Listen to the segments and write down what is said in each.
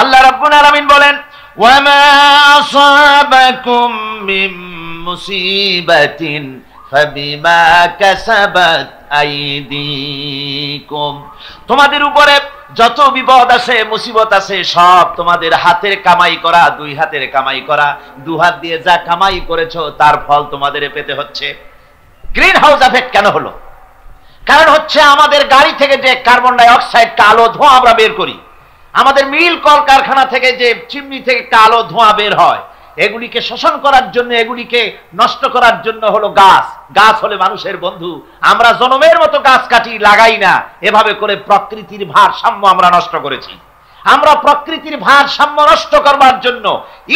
আল্লাহ রাব্বুল আলামিন বলেন, ওয়া মা আসাবাকুম মিন মুসিবাতিন ফাবিমা কাসাবাত আইদিকুম, তোমাদের উপরে যত বিপদ আসে, মুসিবত আসে, সব তোমাদের হাতের কামাই করা, দুই হাতের কামাই করা, দু হাত দিয়ে যা কামাই করেছো তার ফল তোমাদের পেতে হচ্ছে। গ্রিন হাউস এফেক্ট কেন হলো? কারণ হচ্ছে আমাদের গাড়ি থেকে যে কার্বন ডাই অক্সাইড, কালো ধোঁয়া আমরা বের করি, আমাদের মিল কলকারখানা থেকে যে চিমনি থেকে কালো ধোঁয়া বের হয়, এগুলিকে শোষণ করার জন্য, এগুলিকে নষ্ট করার জন্য হলো গাছ। গাছ হলে মানুষের বন্ধু। আমরা জনমের মতো গাছ কাটি, লাগাই না। এভাবে করে প্রকৃতির ভারসাম্য আমরা নষ্ট করেছি। আমরা প্রকৃতির ভারসাম্য নষ্ট করবার জন্য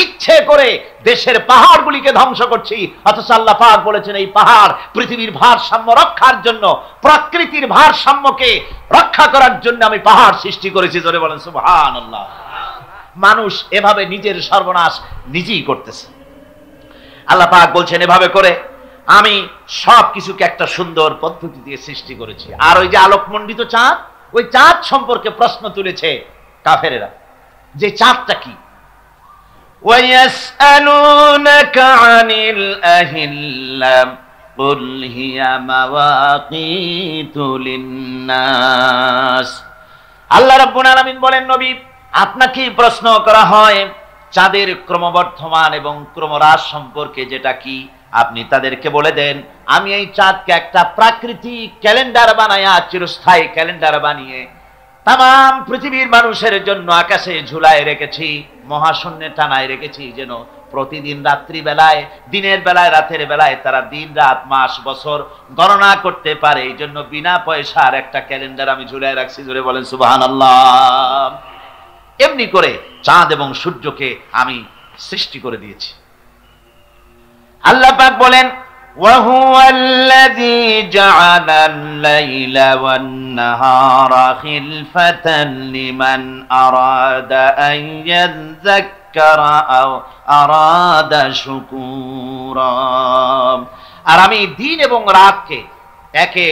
ইচ্ছে করে দেশের পাহাড়গুলিকে ধ্বংস করছি, অথচ আল্লাহ পাক বলেছেন এই পাহাড় পৃথিবীর ভারসাম্য রক্ষার জন্য, প্রকৃতির ভারসাম্যকে রক্ষা করার জন্য আমি পাহাড় সৃষ্টি করেছি। জোরে বলেন সুবহানাল্লাহ। মানুষ এভাবে নিজের সর্বনাশ নিজেই করতেছে। আল্লাহ পাক বলছেন এভাবে করে আমি সব কিছুকে একটা সুন্দর পদ্ধতি দিয়ে সৃষ্টি করেছি। আর ওই যে আলোকমণ্ডিত চাঁদ, ওই চাঁদ সম্পর্কে প্রশ্ন তুলেছে কাফেরেরা যে চাঁদটা কি। ওয়ায়াসআলুনাকা আনিল আহিল্লাম কুল হিয়া মাওয়াকিতু লিন্নাস। আল্লাহ রাব্বুল আলামিন বলেন, নবী আপনাকে প্রশ্ন করা হয় চাঁদের ক্রমবর্ধমান এবং ক্রমহ্রাস সম্পর্কে, যেটা কি আপনি তাদেরকে বলে দেন আমি এই চাঁদকে একটা প্রাকৃতিক ক্যালেন্ডার বানায়া, চিরস্থায়ী ক্যালেন্ডার বানিয়ে তাম পৃথিবীর মানুষের জন্য আকাশে ঝুলায় রেখেছি, মহাশূন্যে টানায় রেখেছি, যেন প্রতিদিন রাত্রি বেলায়, দিনের বেলায়, রাতের বেলায় তারা দিন, রাত, মাস, বছর গণনা করতে পারে। এই জন্য বিনা পয়সার একটা ক্যালেন্ডার আমি ঝুলায় রাখছি। জোরে বলেন সুবহানাল্লাহ। এমনি করে চাঁদ এবং সূর্যকে আমি সৃষ্টি করে দিয়েছি। আল্লাহ পাক বলেন, ওয়াহুয়াল্লাযী জাআলাল লাইলা ওয়ান নাহারা খিলফাতান লিমান আরাদা আন ইয়াযাক্কারা আও আরাদা শুকুরা। আর আমি দিন এবং রাতকে একে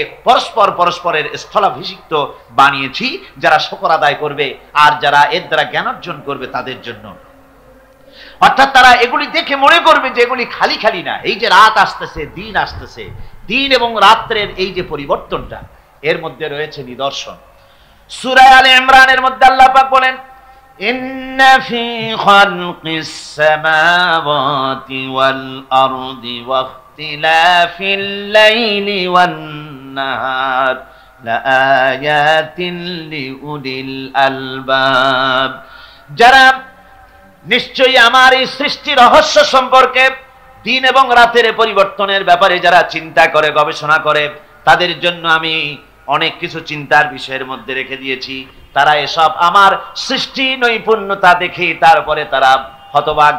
পরস্পরের স্থলাভিষিক্ত বানিয়েছি, যারা শুকর আদায় করবে আর যারা এর দ্বারা জ্ঞান অর্জন করবে তাদের জন্য। অর্থাৎ তারা এগুলি দেখে মনে করবে যে এগুলি খালি খালি না। এই যে রাত আসতেছে, দিন আসতেছে, দিন এবং রাত্রের এই যে পরিবর্তনটা, এর মধ্যে রয়েছে নিদর্শন। সূরা আলে ইমরানের মধ্যে আল্লাহ পাক বলেন, ইন্না ফি খালকিস সামাওয়াতি ওয়াল আরদি ওয়া ইখতিলাফিল লাইলি ওয়ান নাহার লাআয়াতিন লিউলিল আলবাব। যারা নিশ্চয়ই আমার এই সৃষ্টি রহস্য সম্পর্কে, দিন এবং রাতের পরিবর্তনের ব্যাপারে যারা চিন্তা করে, গবেষণা করে, তাদের জন্য আমি অনেক কিছু চিন্তার বিষয়ের মধ্যে রেখে দিয়েছি। তারা এসব আমার সৃষ্টি নৈপুণ্যতা দেখে তারপরে তারা হতবাক,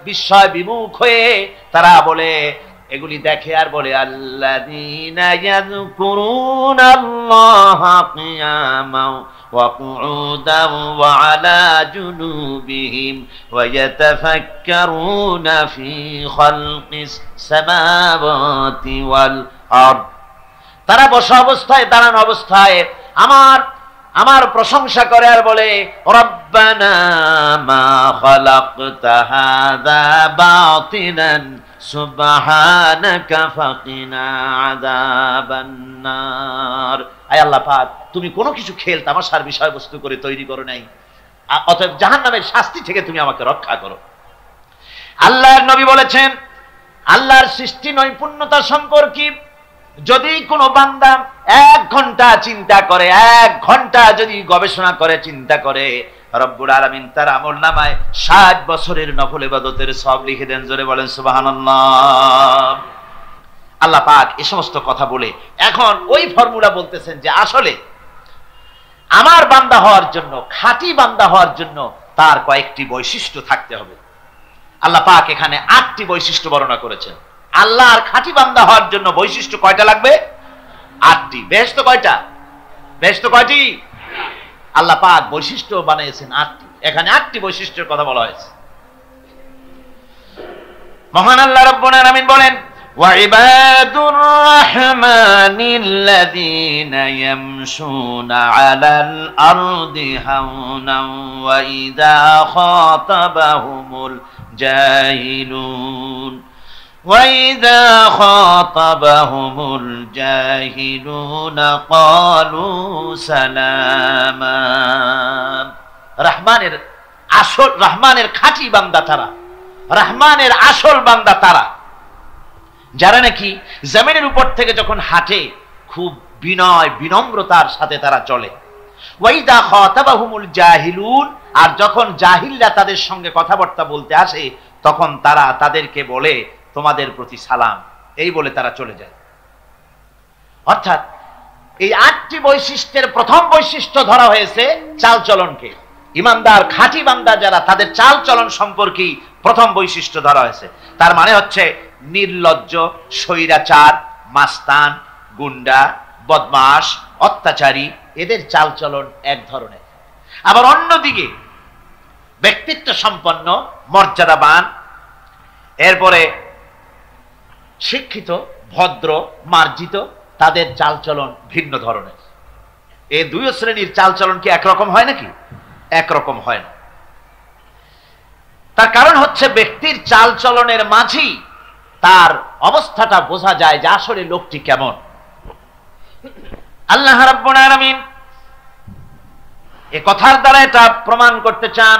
বিস্ময় বিমুখ হয়ে তারা বলে, এগুলি দেখে আর বলে, আল্লাযীনা ইয়াযকুরুনাল্লাহা কিয়ামান ওয়া কুউদান ওয়া আলা জুনুবিহিম ওয়া ইয়াতাফাক্কারুনা ফি খালকিস সামাওয়াতি ওয়াল আরদ। তারা বসা অবস্থায়, দাঁড়ানো অবস্থায় আমার প্রশংসা করে আর বলে, রব্বানা মা খালাকতা হাযা বাতিলান সুবহানাকা ফাকিনা আযাবান নার। আয় আল্লাহ পাক, তুমি কোনো কিছু খেল তামাশার বিষয়বস্তু করে তৈরি করো নাই, অতএব জাহান্নামের শাস্তি থেকে তুমি আমাকে রক্ষা করো। আল্লাহর নবী বলেছেন, আল্লাহর সৃষ্টি নৈপুণ্যতা সম্পর্কে যদি কোনো বান্দা 1 ঘন্টা চিন্তা করে, 1 ঘন্টা যদি গবেষণা করে, চিন্তা করে, রব্বুল আলামিন তার আমলনামায় 60 বছরের নফল ইবাদতের সওয়াব লিখে দেন। জোরে বলেন সুবহানাল্লাহ। আল্লাহ পাক এই সমস্ত কথা বলে এখন ওই ফর্মুলা বলতেছেন যে আসলে আমার বান্দা হওয়ার জন্য, খাঁটি বান্দা হওয়ার জন্য তার কয়েকটি বৈশিষ্ট্য থাকতে হবে। আল্লাহ পাক এখানে 8টি বৈশিষ্ট্য বর্ণনা করেছেন। আল্লাহর খাঁটি বান্দা হওয়ার জন্য বৈশিষ্ট্য কয়টা লাগবে? 8টি। বেহেশত কয়টা? বেহেশত কয়টি? আল্লাহ পাক বৈশিষ্ট্য বানিয়েছেন 8টি। এখানে 8টি বৈশিষ্ট্যের কথা বলা হয়েছে। মহান আল্লাহ রাব্বুল আলামিন বলেন, وعباد الرحمن الذين يمشون على الأرض هونا وإذا خاطبهم الجاهلون قالوا سلاما রহমানের খাঁটি বান্দা তারা, রহমানের আসল বান্দা তারা যারা নাকি জমিনের উপর থেকে যখন হাঁটে খুব বিনয় বিনম্রতার সাথে তারা চলে। ওয়াইদা খাতাবাহুমুল জাহিলুন, আর যখন জাহিলরা তাদের সঙ্গে কথাবার্তা বলতে আসে তখন তারা তাদেরকে বলে তোমাদের প্রতি সালাম, এই বলে তারা চলে যায়। অর্থাৎ এই 8টি বৈশিষ্ট্যের প্রথম বৈশিষ্ট্য ধরা হয়েছে চালচলনকে। ইমানদার খাঁটি বান্দা যারা, তাদের চালচলন সম্পর্কে প্রথম বৈশিষ্ট্য ধরা হয়েছে। তার মানে হচ্ছে নির্লজ্জ, স্বৈরাচার, মাস্তান, গুন্ডা, বদমাশ, অত্যাচারী, এদের চালচলন এক ধরনের। আবার অন্যদিকে ব্যক্তিত্ব সম্পন্ন, মর্যাদাবান, এরপরে শিক্ষিত, ভদ্র, মার্জিত, তাদের চালচলন ভিন্ন ধরনের। এই দুই শ্রেণীর চালচলন কি একরকম হয় নাকি? একরকম হয় না। তার কারণ হচ্ছে ব্যক্তির চালচলনের মাঝেই তার অবস্থাটা বোঝা যায় যে আসলে লোকটি কেমন। আল্লাহ রাব্বুল আলামিন এই কথার দ্বারা এটা প্রমাণ করতে চান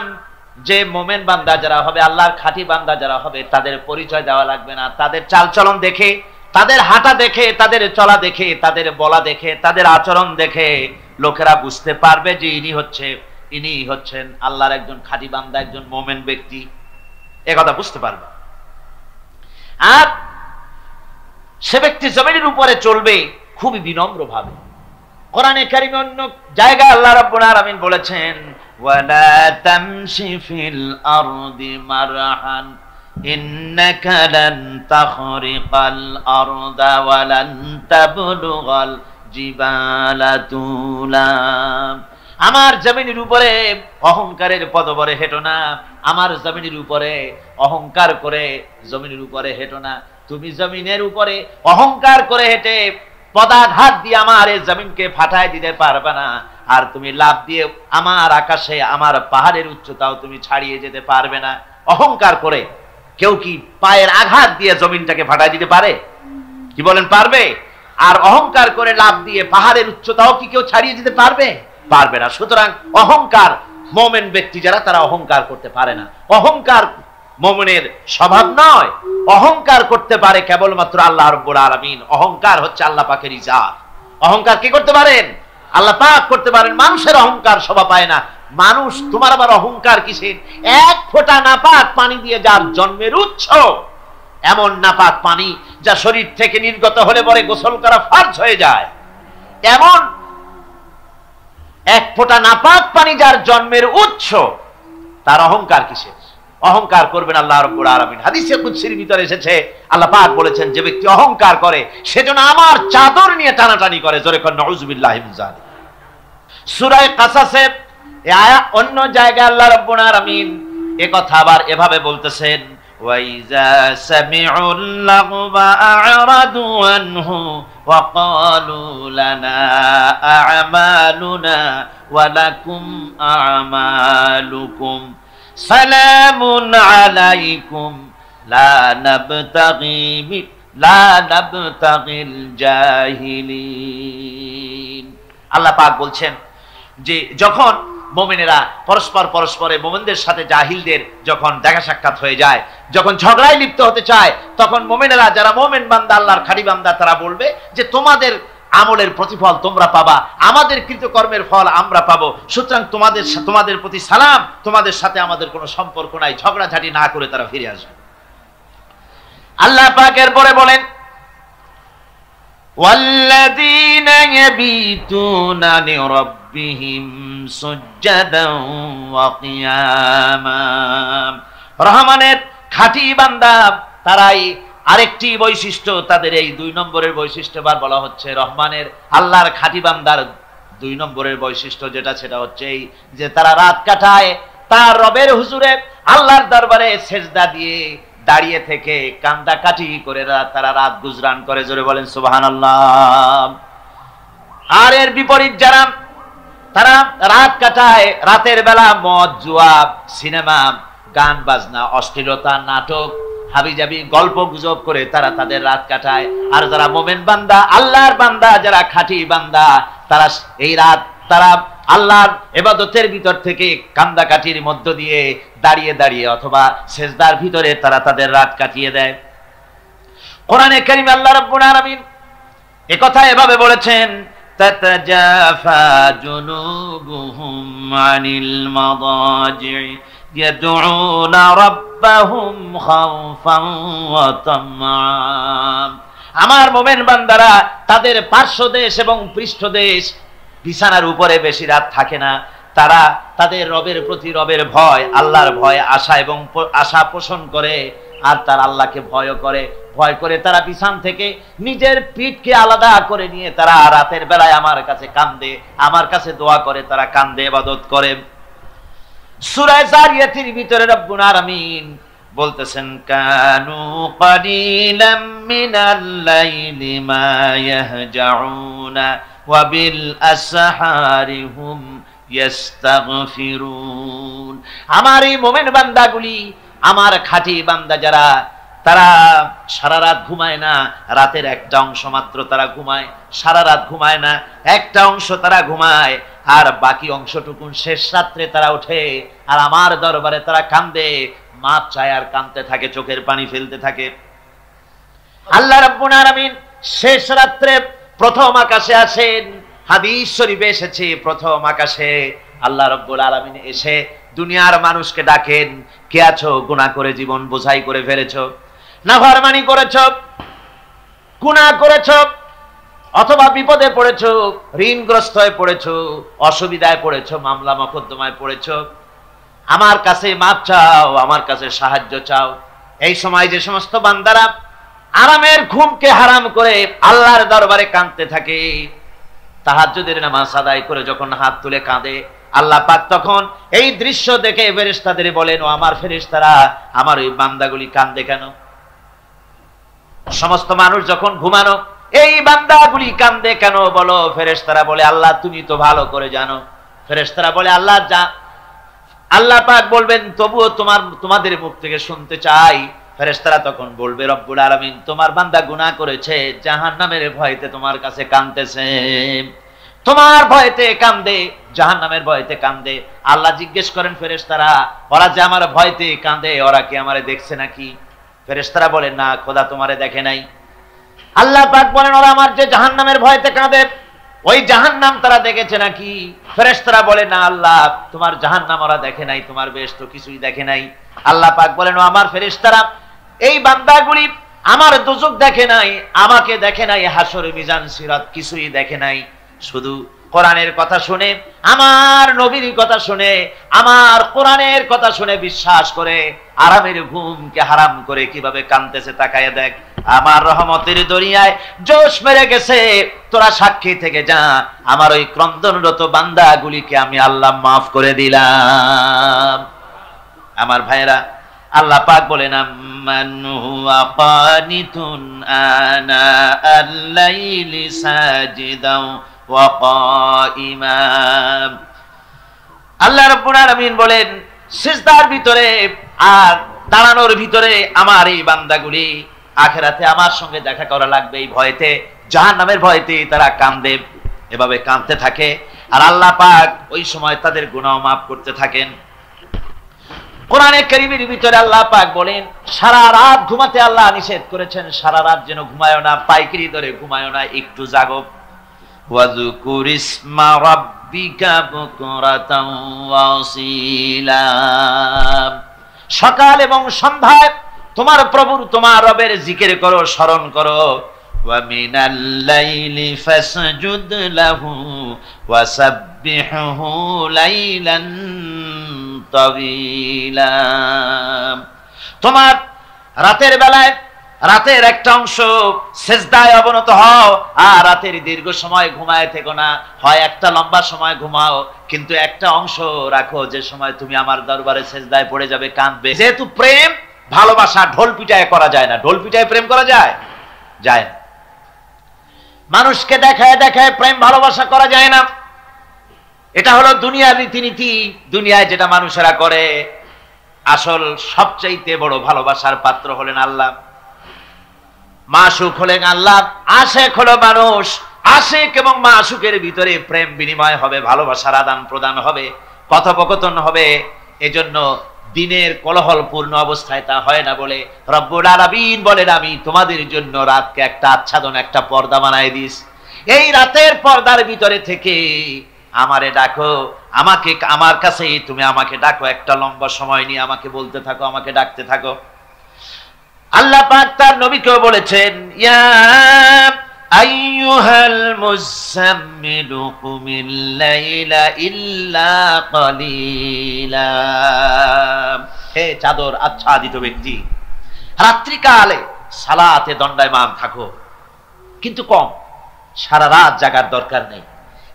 যে মোমেন বান্দা যারা হবে, আল্লাহর খাঁটি বান্দা যারা হবে, তাদের পরিচয় দেওয়া লাগবে না। তাদের চালচলন দেখে, তাদের হাঁটা দেখে, তাদের চলা দেখে, তাদের বলা দেখে, তাদের আচরণ দেখে লোকেরা বুঝতে পারবে যে ইনি হচ্ছেন আল্লাহর একজন খাঁটি বান্দা, একজন মোমেন ব্যক্তি, এ কথা বুঝতে পারবে। আর সে ব্যক্তি জমিনের উপরে চলবে খুবই বিনম্র ভাবে। কোরআনে কারিমে অন্য জায়গায় আল্লাহ রাব্বুল আলামিন বলেছেন, ওয়ালা তামশি ফিল আরদি মারহান ইন্নাকা লান তাখরিকাল আরদা ওয়া লান তাবলুগাল জিবালা তুলা। আমার জমিনের উপরে অহংকারের পদবরে হেঁটো না, আমার জমিনের উপরে অহংকার করে জমিনের উপরে হেঁটো না। তুমি জমিনের উপরে অহংকার করে হেঁটে পদাঘাত দিয়ে আমার এই জমিনকে ফাটায় দিতে পারবে না, আর তুমি লাফ দিয়ে আমার আকাশে, আমার পাহাড়ের উচ্চতাও তুমি ছাড়িয়ে যেতে পারবে না। অহংকার করে কেউ কি পায়ের আঘাত দিয়ে জমিনটাকে ফাটায় দিতে পারে? কি বলেন, পারবে? আর অহংকার করে লাফ দিয়ে পাহাড়ের উচ্চতাও কি কেউ ছাড়িয়ে দিতে পারবে? পারবে না। সুতরাং অহংকার, মোমেন ব্যক্তি যারা, তারা অহংকার করতে পারে না। অহংকার মোমেনের স্বভাব নয়। অহংকার করতে পারে কেবলমাত্র আল্লাহ রাব্বুল আলামিন। অহংকার হচ্ছে আল্লাহ পাকের ইজাত। অহংকার কি করতে পারেন? আল্লাহ পাক করতে পারেন। মানুষের অহংকার শোভা পায় না। মানুষ, তোমার আবার অহংকার কিসের? এক ফোঁটা নাপাক পানি দিয়ে যার জন্মের উৎস, এমন নাপাক পানি যা শরীর থেকে নির্গত হলে পরে গোসল করা ফরজ হয়ে যায়, এমন এক ফোঁটা নাপাক পানি যার জন্মের উৎস, তার অহংকার কিসের? অহংকার করবেন আল্লাহ রাব্বুল আলামিন। হাদিসে কুদসির ভিতরে এসেছে, আল্লাহ পাক বলেছেন, যে ব্যক্তি অহংকার করে সেজন্য আমার চাদর নিয়ে টানাটানি করে। জোরে কোন নাউযুবিল্লাহি মিন যালিক। সূরা কাসাসে এই আয়াত, অন্য জায়গায় আল্লাহ রাব্বুল আলামিন এই কথা আবার এভাবে বলতেছেন, ওয়াইজা সামিউল লাগবা আ'রাদু আনহু ওয়া ক্বালু লানা আ'মালুনা ওয়া লাকুম আ'মালুকুম সালামুন আলাইকুম লা নাবতাগিল জাহিলিন। আল্লাহ পাক বলছেন যে যখন মুমিনেরা পরস্পরে মোমেনদের সাথে জাহিলদের যখন দেখা সাক্ষাৎ হয়ে যায়, যখন ঝগড়ায় লিপ্ত হতে চায়, তখন মোমেনেরা যারা মোমেন বান্দা, আল্লাহর খাঁটি বান্দা, তারা বলবে যে তোমাদের আমলের প্রতিফল তোমরা পাবা, আমাদের কৃতকর্মের ফল আমরা পাবো, সুতরাং তোমাদের প্রতি সালাম, তোমাদের সাথে আমাদের কোনো সম্পর্ক নাই। ঝগড়াঝাটি না করে তারা ফিরে আসবে। আল্লাহ পাক এরপরে বলেন, ওয়াল্লাযীনা ইয়াবীতুনা লিরাব্বিহিম সুজদান ওয়া কিয়ামা। রহমানের খাঁটি বান্দা তারাই আরেকটি বৈশিষ্ট্য, তাদের এই 2 নম্বরের বৈশিষ্ট্য বার বলা হচ্ছে। রহমানের, আল্লাহর খাঁটি বান্দার 2 নম্বরের বৈশিষ্ট্য যেটা, সেটা হচ্ছে এই যে তারা রাত কাটায় তার রবের হুজুরে, আল্লাহর দরবারে সেজদা দিয়ে দাঁড়িয়ে থেকে কান্দাকাটি করে তারা রাত গুজরান করে। জোরে বলেন সুবহানাল্লাহ। আর এর বিপরীত যারা, তারা রাত কাটায়, রাতের বেলা মদ, জুয়া, সিনেমা, গান বাজনা, অশ্লীলতা, নাটক, হাবিজাবি, গল্প গুজব করে তারা তাদের রাত কাটায়। আর যারা মোমেন বান্দা, আল্লাহর বান্দা, যারা খাঁটি বান্দা, তারা এই রাত তারা আল্লাহর ইবাদতের ভিতর থেকে কান্দাকাটির মধ্য দিয়ে দাঁড়িয়ে দাঁড়িয়ে অথবা সেজদার ভিতরে তারা তাদের রাত কাটিয়ে দেয়। কোরআনে কারীমে আল্লাহ রাব্বুল আলামিন একথা এভাবে বলেছেন, তাতাজাফা জুনুবুহুম আনিল মাদাজি ইয়াদউনা রাব্বাহুম খাওফান ওয়া তামআন। আমার মুমিন বান্দারা তাদের পার্শ্বদেশ এবং পৃষ্ঠদেশ বিছানার উপরে বেশি রাত থাকে না। তারা তাদের রবের প্রতি রবের ভয়, আল্লাহর ভয়, আশা এবং আশা পোষণ করে। আর তারা আল্লাহকে ভয় করে। ভয় করে তারা বিছান থেকে নিজের পিঠকে আলাদা করে নিয়ে তারা রাতের বেলায় আমার কাছে কান্দে, আমার কাছে দোয়া করে, তারা কান্দে, ইবাদত করে। সূরা যারিয়াতের ভিতরে রব্বুল আলামিন বলতেছেন, কানু কালিলাম মিনাল লাইলি মা ইয়াহজাউনা ওয়া বিল আসহারি হুম ইস্তাগফিরুন। আমার এই মুমিন বান্দাগুলি, আমার খাঁটি বান্দা যারা, তারা সারা রাত ঘুমায় না। রাতের একটা অংশ মাত্র তারা ঘুমায়, সারা রাত ঘুমায় না, একটা অংশ তারা ঘুমায়, আর বাকি অংশটুকু শেষ রাত্রে তারা ওঠে আর আমার দরবারে তারা কান্দে, মাপ চায় আর কাঁদতে থাকে, চোখের পানি ফেলতে থাকে। আল্লাহ রাব্বুল আলামিন শেষ রাত্রে প্রথম আকাশে আসেন। হাদিস শরীফে এসেছে, প্রথম আকাশে আল্লাহ রাব্বুল আলামিন এসে দুনিয়ার মানুষকে ডাকেন, কে আছো? গুনাহ করে জীবন বোঝাই করে ফেলেছো, নাফরমানি করেছো, গুনাহ করেছো, অথবা বিপদে পড়েছো, ঋণগ্রস্ত হয়ে পড়েছো, অসুবিধায় পড়েছো, মামলা মোকদ্দমায় পড়েছো, আমার কাছে মাপ চাও, আমার কাছে সাহায্য চাও। এই সময় যে সমস্ত বান্দারা আরামের ঘুমকে হারাম করে আল্লাহর দরবারে কাঁদতে থাকে, তাহাজ্জুদের নামাজ আদায় করে যখন হাত তুলে কাঁদে, আল্লাহ পাক তখন এই দৃশ্য দেখে ফেরেশতাদের বলেন, ও আমার ফেরেশতারা, আমার ওই বান্দাগুলি কাঁদে কেন? সমস্ত মানুষ যখন ঘুমানো, এই বান্দাগুলি কাঁদে কেন বলো? ফেরেশতারা বলে, আল্লাহ তুমি তো ভালো করে জানো। ফেরেশতারা বলে, আল্লাহ পাক বলবেন, তবুও তোমাদের মুখ থেকে শুনতে চাই। ফেরেশতারা তখন বলবে, রব্বুল আলামিন তোমার বান্দা গুনাহ করেছে, জাহান্নামের ভয়তে তোমার কাছে কাঁদতেছে, তোমার ভয়তে কাঁদে, জাহান্নামের ভয়তে কাঁদে। আল্লাহ জিজ্ঞেস করেন, ফেরেশতারা, ওরা যে আমার ভয়তে কাঁদে, ওরা কি আমারে দেখছে নাকি? ফেরেশতারা বলেন, না খোদা তোমারে দেখে নাই। আল্লাহ পাক বলেন, ওরা আমার যে জাহান্নামের ভয়তে কাঁদে, ওই জাহান্নাম তারা দেখেছে নাকি? ফেরেশতারা বলে, না আল্লাহ, তোমার জাহান্নাম ওরা দেখে নাই, তোমার বেহেশত কিছুই দেখে নাই। আল্লাহ পাক বলেন, ও আমার ফেরেশতারা, এই বান্দাগুলি আমার দোজখ দেখে নাই, আমাকে দেখে নাই, হাসর মিজান সিরাত কিছুই দেখে নাই। শুধু কোরআনের কথা শুনে, আমার নবীর কথা শুনে, আমার কোরআনের কথা শুনে বিশ্বাস করে আরামের ঘুমকে হারাম করে কিভাবে কাঁদতেছে তাকায় দেখ। আমার রহমতের দরিয়ায় জোশ মেরে গেছে, তোরা সাক্ষী থেকে যা, আমার ওই ক্রন্দনরত বান্দাগুলিকে আমি আল্লাহ মাফ করে দিলাম। আমার ভাইরা, আল্লাহ পাক বলেন, আম্মান হুয়া কানিতুন আনা আল-লাইলি সাজিদাও ওয়া কাইমা। আল্লাহ রাব্বুল আলামিন বলেন, সিজদার ভিতরে আর দাঁড়ানোর ভিতরে আমার এই বান্দাগুলি আখিরাতে আমার সঙ্গে দেখা করা লাগবে এই ভয়তে, জাহান্নামের ভয়তে তারা কাঁদে, এভাবে কাঁদতে থাকে। আর আল্লাহ পাক ওই সময় তাদের গুনাহ মাফ করতে থাকেন। কোরআনে কারীমের ভিতরে আল্লাহ পাক বলেন, সারা রাত ঘুমাতে আল্লাহ নিষেধ করেছেন, সারা রাত যেন ঘুমায়ো না, পাইকারি ধরে ঘুমায়ো না, একটু জাগো। ওয়াযকুর ইসমা রাব্বিকা বুকরাতাও ওয়া আসীলা। সকাল এবং সন্ধ্যায় তোমার প্রভুর, তোমার রবের জিকির করো, স্মরণ করো। ওয়া মিনাল লাইলি ফাসজুদ লাহু ওয়া সাব্বিহহু লাইলান তাওয়িলা। তোমার রাতের বেলায় রাতের একটা অংশ সেজদায় অবনত হও, আর রাতের দীর্ঘ সময় ঘুমায় থেকো না, হয় একটা লম্বা সময় ঘুমাও, কিন্তু একটা অংশ রাখো যে সময় তুমি আমার দরবারে সেজদায় পড়ে যাবে, কাঁদবে। যেহেতু প্রেম ভালোবাসা ঢোল পিটায় করা যায় না। ঢোল পিটায় প্রেম করা যায়? যায় না। মানুষকে দেখায় দেখায় প্রেম ভালোবাসা করা যায় না। এটা হলো দুনিয়ার রীতিনীতি, দুনিয়ায় যেটা মানুষেরা করে। আসল সবচাইতে বড় ভালোবাসার পাত্র হলেন আল্লাহ, মাসুক হলেন আল্লাহ, আশেক হলো মানুষ। আশেক এবং মাসুকের ভিতরে প্রেম বিনিময় হবে, ভালোবাসার আদান প্রদান হবে, কথোপকথন হবে। এজন্য দিনের কোলাহলপূর্ণ অবস্থায় তা হয় না বলে রব্বুল আলামিন বলেন, আমি তোমাদের জন্য রাতকে একটা আচ্ছাদন, একটা পর্দা বানায় দিস। এই রাতের পর্দার ভিতরে থেকে আমারে ডাকো, আমাকে, আমার কাছে তুমি আমাকে ডাকো, একটা লম্বা সময় নিয়ে আমাকে বলতে থাকো, আমাকে ডাকতে থাকো। আল্লাহ পাক তার নবীকেও বলেছেন, ইয়া আইয়ুহাল মুযাম্মিলু কুমিল লাইলা ইল্লা কালিলা। হে চাদর আচ্ছাদিত ব্যক্তি, রাত্রিকালে সালাতে দণ্ডায়মান থাকো, কিন্তু কম। সারা রাত জাগার দরকার নেই,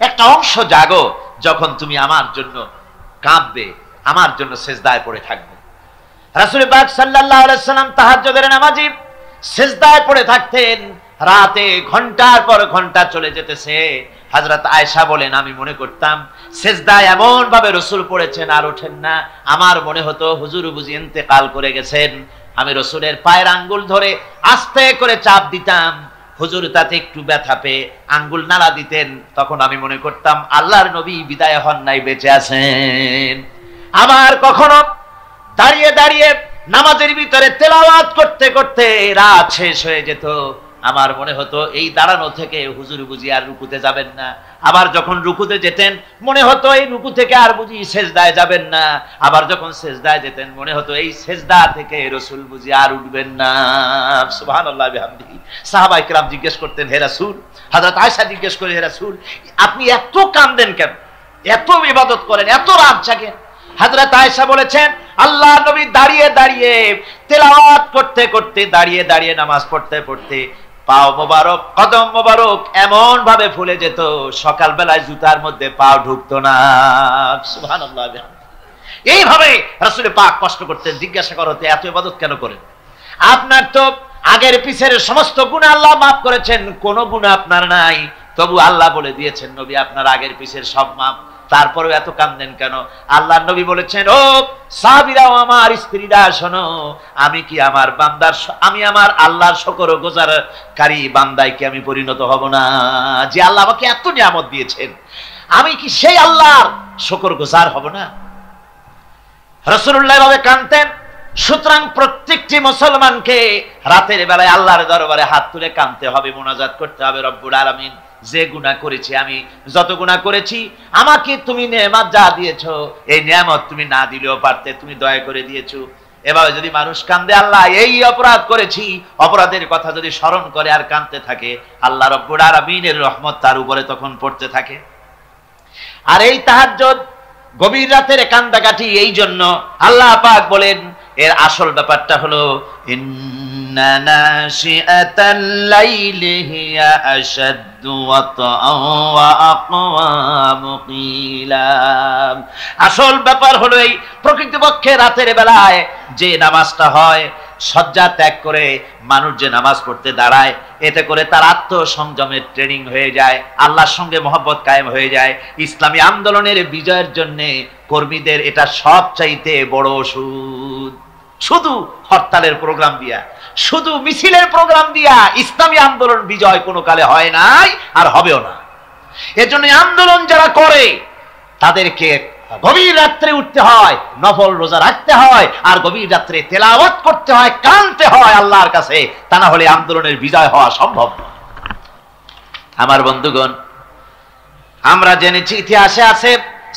একটা অংশ জাগো, যখন তুমি আমার জন্য কাঁদবে, আমার জন্য সিজদায় পড়ে থাকবে। রাসূল পাক সাল্লাল্লাহু আলাইহি ওয়াসাল্লাম তাহাজ্জুদের নামাজি সিজদায় পড়ে থাকতেন, রাতে ঘন্টার পর ঘন্টা চলে যেতেছে। হযরত আয়েশা বলেন, আমি মনে করতাম সিজদায় এমন ভাবে রাসূল পড়েছেন আর ওঠেন না, আমার মনে হতো হুজুর বুঝি ইন্তেকাল করে গেছেন। আমি রাসূলের পায়ের আঙ্গুল ধরে আস্তে করে চাপ দিতাম, হুজুর তাতে একটু ব্যথা পেয়ে আঙ্গুল নাড়া দিতেন, তখন আমি মনে করতাম আল্লাহর নবী বিদায় হন নাই, বেঁচে আছেন। আবার কখনো দাঁড়িয়ে দাঁড়িয়ে নামাজের ভিতরে তেলাওয়াত করতে করতে রাত শেষ হয়ে যেত, আমার মনে হতো এই দাঁড়ানো থেকে হুজুর বুঝি আর রুকুতে যাবেন না। আবার যখন রুকুতে যেতেন মনে হতো এই রুকু থেকে আর বুঝি সেজদায় যাবেন না। আবার যখন সেজদায় যেতেন মনে হতো এই সেজদা থেকে রাসূল বুঝি আর উঠবেন না। সুবহানাল্লাহ বিহামদিহি। সাহাবায়ে কেরাম জিজ্ঞেস করতেন, হে রাসূল, হযরত আয়েশা জিজ্ঞেস করে, হে রাসূল, আপনি এত কাঁদেন কেন, এত ইবাদত করেন, এত রাত জাগেন? হযরত আয়েশা বলেছেন, আল্লাহর নবী দাঁড়িয়ে দাঁড়িয়ে তেলাওয়াত করতে করতে, দাঁড়িয়ে দাঁড়িয়ে নামাজ পড়তে পড়তে পাও মোবারক, কদম মোবারক এমন ভাবে ফুলে যেত, সকাল বেলায় জুতার মধ্যে পাও ঢুকতো না। সুবহানাল্লাহ। এইভাবে রাসূল পাক কষ্ট করতেন। জিজ্ঞাসা করা হতো, এত ইবাদত কেন করেন? আপনার তো আগের পিছের সমস্ত গুনাহ আল্লাহ মাফ করেছেন, কোনো গুনাহ আপনার নাই, তবু আল্লাহ বলে দিয়েছেন নবী আপনার আগের পিছের সব মাফ, তারপরেও এত কাঁদেন কেন? আল্লাহর নবী বলেছেন, ও সাহাবীরাও, আমার স্ত্রীরা শোনো, আমি কি আমার বান্দার, আমি আমার আল্লাহর শুকরগুজারকারী বান্দায় কি আমি পরিণত হব না? যে আল্লাহ আমাকে এত নিয়ামত দিয়েছেন, আমি কি সেই আল্লাহর শুকরগুজার হব না? রাসূলুল্লাহ এভাবে কাঁদতেন। সুতরাং প্রত্যেকটি মুসলমানকে রাতের বেলায় আল্লাহর দরবারে হাত তুলে কাঁদতে হবে, মুনাজাত করতে হবে, রব্বুল আলামিন, যে গুনাহ করেছি, আমি যত গুনাহ করেছি, আমাকে তুমি নেয়ামত যা দিয়েছো, এই নেয়ামত তুমি না দিলেও পারতে, তুমি দয়া করে দিয়েছো। এভাবে যদি মানুষ কাঁদে, আল্লাহ এই অপরাধ করেছি, অপরাধের কথা যদি স্মরণ করে আর কাঁদতে থাকে, আল্লাহ রব্বুল আলামিনের রহমত তার উপরে তখন পড়তে থাকে। আর এই তাহাজ্জুদ, গভীর রাতের কান্দাকাটি, এই জন্য আল্লাহ পাক বলেন, এর আসল ব্যাপারটা হলো ইন্না নাশিআতাল লাইলি হিয়া আশাদ্দু ওয়াতআন ওয়া আকওয়ামু কিলা। আসল ব্যাপার হলো এই প্রকৃতপক্ষে রাতের বেলায় যে নামাজটা হয়, শয্যা ত্যাগ করে মানুষ যে নামাজ পড়তে দাঁড়ায়, এতে করে তার আত্মসংযমের ট্রেনিং হয়ে যায়, আল্লাহর সঙ্গে মহব্বত কায়েম হয়ে যায়। ইসলামী আন্দোলনের বিজয়ের জন্য কর্মীদের এটা সবচাইতে বড় ওষুধ। শুধু হরতালের প্রোগ্রাম দিয়া, শুধু মিছিলের প্রোগ্রাম দিয়া ইসলামী আন্দোলন বিজয় কোনো কালে হয় নাই আর হবেও না। এজন্য আন্দোলন যারা করে তাদেরকে গভীর রাত্রে উঠতে হয়, নফল রোজা রাখতে হয়, আর গভীর রাত্রে তেলাওয়াত করতে হয়, কাঁদতে হয় আল্লাহর কাছে, তা না হলে আন্দোলনের বিজয় হওয়া সম্ভব নয়। আমার বন্ধুগণ, আমরা জেনেছি ইতিহাসে আছে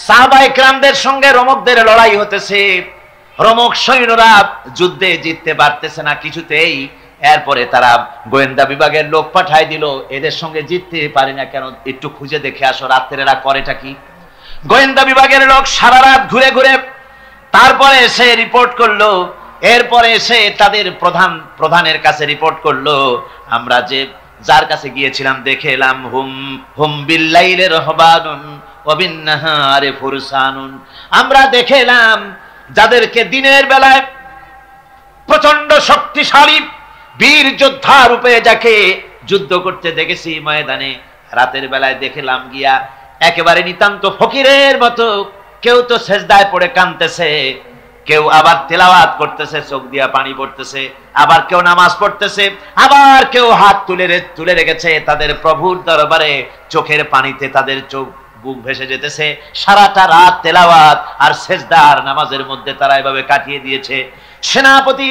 সাহাবায়ে কেরামদের সঙ্গে রোমকদের লড়াই হতেছে, রোমক সৈন্যরা যুদ্ধে জিততে পারতেছে না কিছুতেই। এরপরে তারা গোয়েন্দা বিভাগের লোক পাঠায় দিল, এদের সঙ্গে জিততে পারি না কেন, একটু খুঁজে দেখে আসো রাত্রে এরা করেটা কি। গোয়েন্দা বিভাগের লোক সারা রাত ঘুরে ঘুরে তারপরে এসে রিপোর্ট করলো, এরপরে এসে তাদের প্রধানের কাছে রিপোর্ট করলো, আমরা যে যার কাছে গিয়েছিলাম দেখে এলাম, হুম বিল্লাইলি রাহবানুন ওয়া বিন্নাহারি ফুরসানুন, আমরা দেখে এলাম যাদেরকে দিনের বেলায় প্রচন্ড শক্তিশালী বীর যোদ্ধা রূপে যাকে যুদ্ধ করতে দেখেছি ময়দানে, রাতের বেলায় দেখলাম গিয়া একেবারে নিতান্ত ফকিরের মতো কেউ তো সেজদায় পড়ে কাঁদতেছে, কেউ আবার তেলাওয়াত করতেছে, চোখ দিয়া পানি পড়তেছে, আবার কেউ নামাজ পড়তেছে, আবার কেউ হাত তুলে রেখেছে তাদের প্রভুর দরবারে, চোখের পানিতে তাদের চোখ বুক ভেসে যেতেছে। সারাটা রাত তেলাওয়াত আর সেজদা আর নামাজের মধ্যে তারা এভাবে কাটিয়ে দিয়েছে। সেনাপতি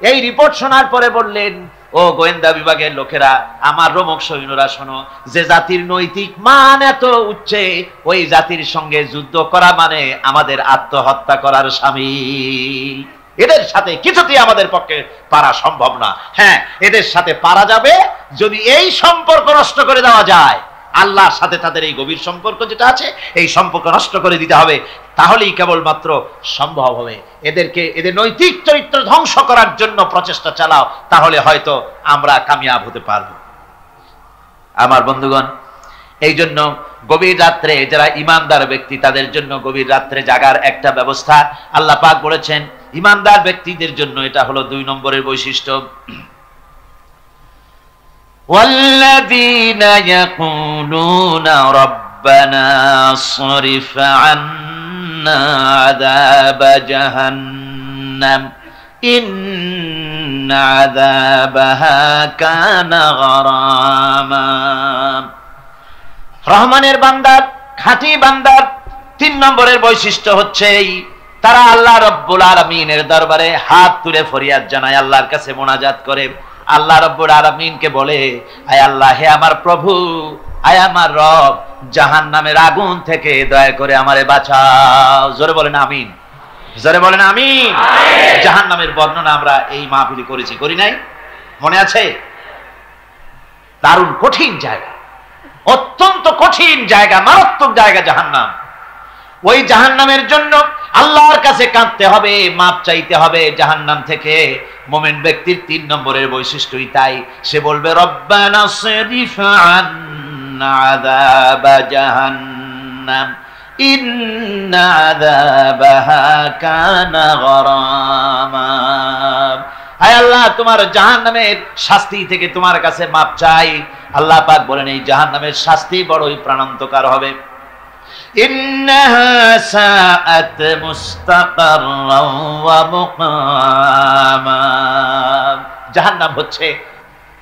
এই রিপোর্ট শোনার পরে বললেন, ও গোয়েন্দা বিভাগের লোকেরা, আমার রোমক সৈন্যরা শোনো, যে জাতির নৈতিক মান এত উচ্চে, ওই জাতির সঙ্গে যুদ্ধ করা মানে আমাদের আত্মহত্যা করার শামিল। এদের সাথে কিছুতেই আমাদের পক্ষে পারা সম্ভব না। হ্যাঁ, এদের সাথে পারা যাবে যদি এই সম্পর্ক নষ্ট করে দেওয়া যায়। আল্লাহর সাথে তাদের এই গভীর সম্পর্ক যেটা আছে, এই সম্পর্ক নষ্ট করে দিতে হবে, তাহলেই কেবলমাত্র সম্ভব হবে। এদের নৈতিক চরিত্র ধ্বংস করার জন্য প্রচেষ্টা চালাও, তাহলে হয়তো আমরা কামিয়াব হতে পারব। আমার বন্ধুগণ, এই জন্য গভীর রাত্রে যারা ইমানদার ব্যক্তি, তাদের জন্য গভীর রাত্রে জাগার একটা ব্যবস্থা আল্লাহ পাক বলেছেন। ইমানদার ব্যক্তিদের জন্য এটা হলো 2 নম্বরের বৈশিষ্ট্য। والذين يقولون ربنا اصرف عنا عذاب جهنم إن عذابها كان غراما। রহমানের বান্দার, খাঁটি বান্দার 3 নম্বরের বৈশিষ্ট্য হচ্ছে এই, তারা আল্লাহ রব্বুল আলামিনের দরবারে হাত তুলে ফরিয়াদ জানায়, আল্লাহর কাছে মোনাজাত করে, আল্লাহ রব্বুল আলামিনকে বলে, আয় আল্লাহ, হে আমার প্রভু, আয় আমার রব, জাহান্নামের আগুন থেকে দয়া করে আমারে বাঁচাও। জোরে বলেন আমিন, জোরে বলেন আমিন। জাহান্নামের বর্ণনা আমরা এই মাহফিলে করেছি, করি নাই? মনে আছে? দারুণ কঠিন জায়গা, অত্যন্ত কঠিন জায়গা, মারাত্মক জায়গা জাহান্নাম। ওই জাহান্নামের জন্য আল্লাহর কাছে কাঁদতে হবে, মাপ চাইতে হবে জাহান্নাম থেকে। মুমিন ব্যক্তির 3 নম্বরের বৈশিষ্ট্যই তাই। সে বলবে, রব্বানা সরিফ আন্না আযাবা জাহান্নাম ইন্না আযাবাহা কানা গরামা। হায় আল্লাহ, তোমার জাহান্নামের শাস্তি থেকে তোমার কাছে মাপ চাই। আল্লাহ পাক বলেন, এই জাহান্নামের শাস্তি বড়ই প্রাণান্তকার হবে। ইন্নাহা সাআত মুস্তাকাররাও ওয়া মুকামা। জাহান্নাম হচ্ছে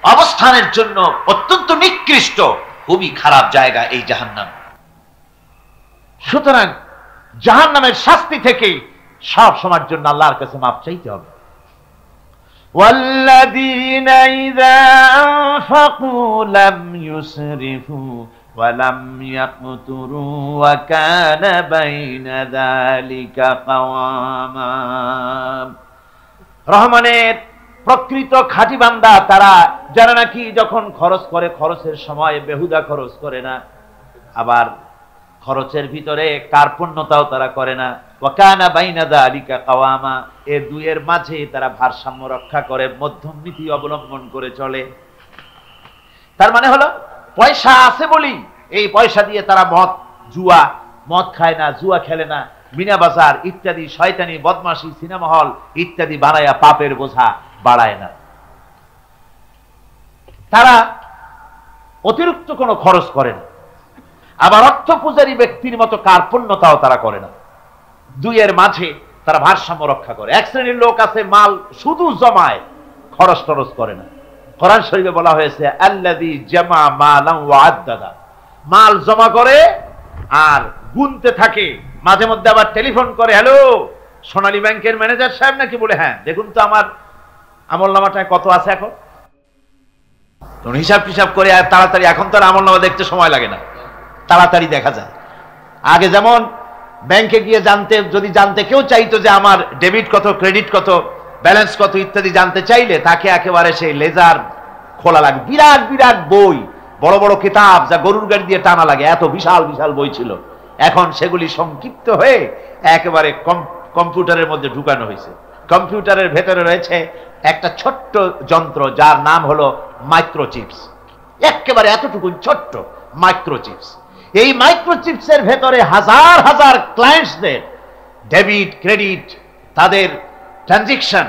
অবস্থানের জন্য অত্যন্ত নিকৃষ্ট, খুবই খারাপ জায়গা এই জাহান্নাম। সুতরাং জাহান্নামের শাস্তি থেকে সব সময়ের জন্য আল্লাহর কাছে মাপ চাইতে হবে। والذين إذا أنفقوا لم يسرفوا ولم يقتروا وكان بين ذلك قواما। রহমানের প্রকৃত খাঁটি বান্দা তারা, যারা নাকি যখন খরচ করে, খরচের সময় বেহুদা খরচ করে না, আবার খরচের ভিতরে কার্পণ্যতাও তারা করে না। ওয়াকানা বাইনা যালিকা কাওয়ামা, এই দুইয়ের মাঝে তারা ভারসাম্য রক্ষা করে, মধ্যম নীতি অবলম্বন করে চলে। তার মানে হলো, পয়সা আছে বলি এই পয়সা দিয়ে তারা মদ খায় না, জুয়া খেলে না, মিনা বাজার ইত্যাদি শয়তানি, বদমাশি, সিনেমা হল ইত্যাদি বানায়া পাপের বোঝা বাড়ায় না। তারা অতিরিক্ত কোনো খরচ করে না, আবার অর্থ পূজারী ব্যক্তির মতো কার্পণ্যতাও তারা করে না। দুইয়ের মাঝে তারা ভারসাম্য রক্ষা করে। এক শ্রেণীর লোক আছে, মাল শুধু জমায়, খরচ টরচ করে না। কোরআন শরীফে বলা হয়েছে, আল্লাযী জামা মালান ওয়া আদ্দাদা, মাল জমা করে আর গুনতে থাকে, মাঝে মধ্যে আবার টেলিফোন করে, হ্যালো সোনালী ব্যাংকের ম্যানেজার সাহেব নাকি? বলে, হ্যাঁ, দেখুন তো আমার আমলনামাটায় কত আছে এখন। হিসাব টিসাব করে আর তাড়াতাড়ি, এখন তো আর আমলনামা দেখতে সময় লাগে না, তাড়াতাড়ি দেখা যায়। আগে যেমন ব্যাংকে গিয়ে যদি জানতে কেউ চাইতো যে আমার ডেবিট কত, ক্রেডিট কত, ব্যালেন্স কত ইত্যাদি জানতে চাইলে তাকে একেবারে সেই লেজার খোলা লাগে, বিরাট বিরাট বই, বড় বড় কিতাব যা গরুর গাড়ি দিয়ে টানা লাগে, এত বিশাল বিশাল বই ছিল। এখন সেগুলি সংক্ষিপ্ত হয়ে একেবারে কম্পিউটারের মধ্যে ঢুকানো হয়েছে। কম্পিউটারের ভেতরে রয়েছে একটা ছোট্ট যন্ত্র, যার নাম হলো মাইক্রোচিপস। একেবারে এতটুকু ছোট্ট মাইক্রোচিপস। এই মাইক্রোচিপসের ভেতরে হাজার হাজার ক্লায়েন্টসদের ডেবিট, ক্রেডিট, তাদের ট্রানজাকশন,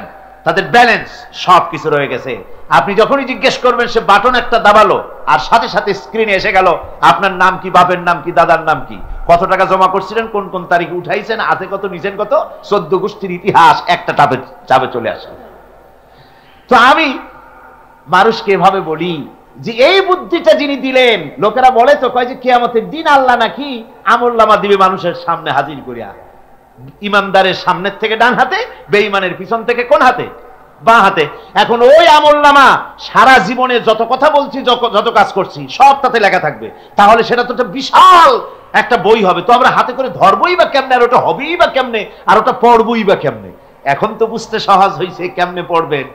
তাদের ব্যালেন্স সবকিছু রয়ে গেছে। আপনি যখনই জিজ্ঞেস করবেন সে বাটন একটা দাবালো আর সাথে সাথে স্ক্রিনে এসে গেল আপনার নাম কি, বাপের নাম কি, দাদার নাম কি, কত টাকা জমা করছিলেন, কোন কোন তারিখে উঠাইছেন, হাতে কত, নিচেন কত, 14 গোষ্ঠীর ইতিহাস একটা চাপে চলে আসে। তো আমি মানুষকে এভাবে বলি যে এই বুদ্ধিটা যিনি দিলেন, লোকেরা বলে তো কয় যে কিয়ামতের দিন আল্লাহ নাকি আমলনামা দিবে মানুষের সামনে হাজির করিয়া, ইমানদারের সামনের থেকে ডান হাতে, বেঈমানের পিছন থেকে কোন হাতে, বাঁ হাতে। এখন ওই আমলনামা সারা জীবনে যত কথা বলছি, যত কাজ করছি সব তাতে লেখা থাকবে। তাহলে সেটা তো একটা বিশাল একটা বই হবে, তো আমরা হাতে করে ধরবই বা কেমনে, আর ওটা হবেই বা কেমনে, আর ওটা পড়বই বা কেমনে। এখন তো বুঝতে সহজ হয়েছে কেমনে পড়বেন।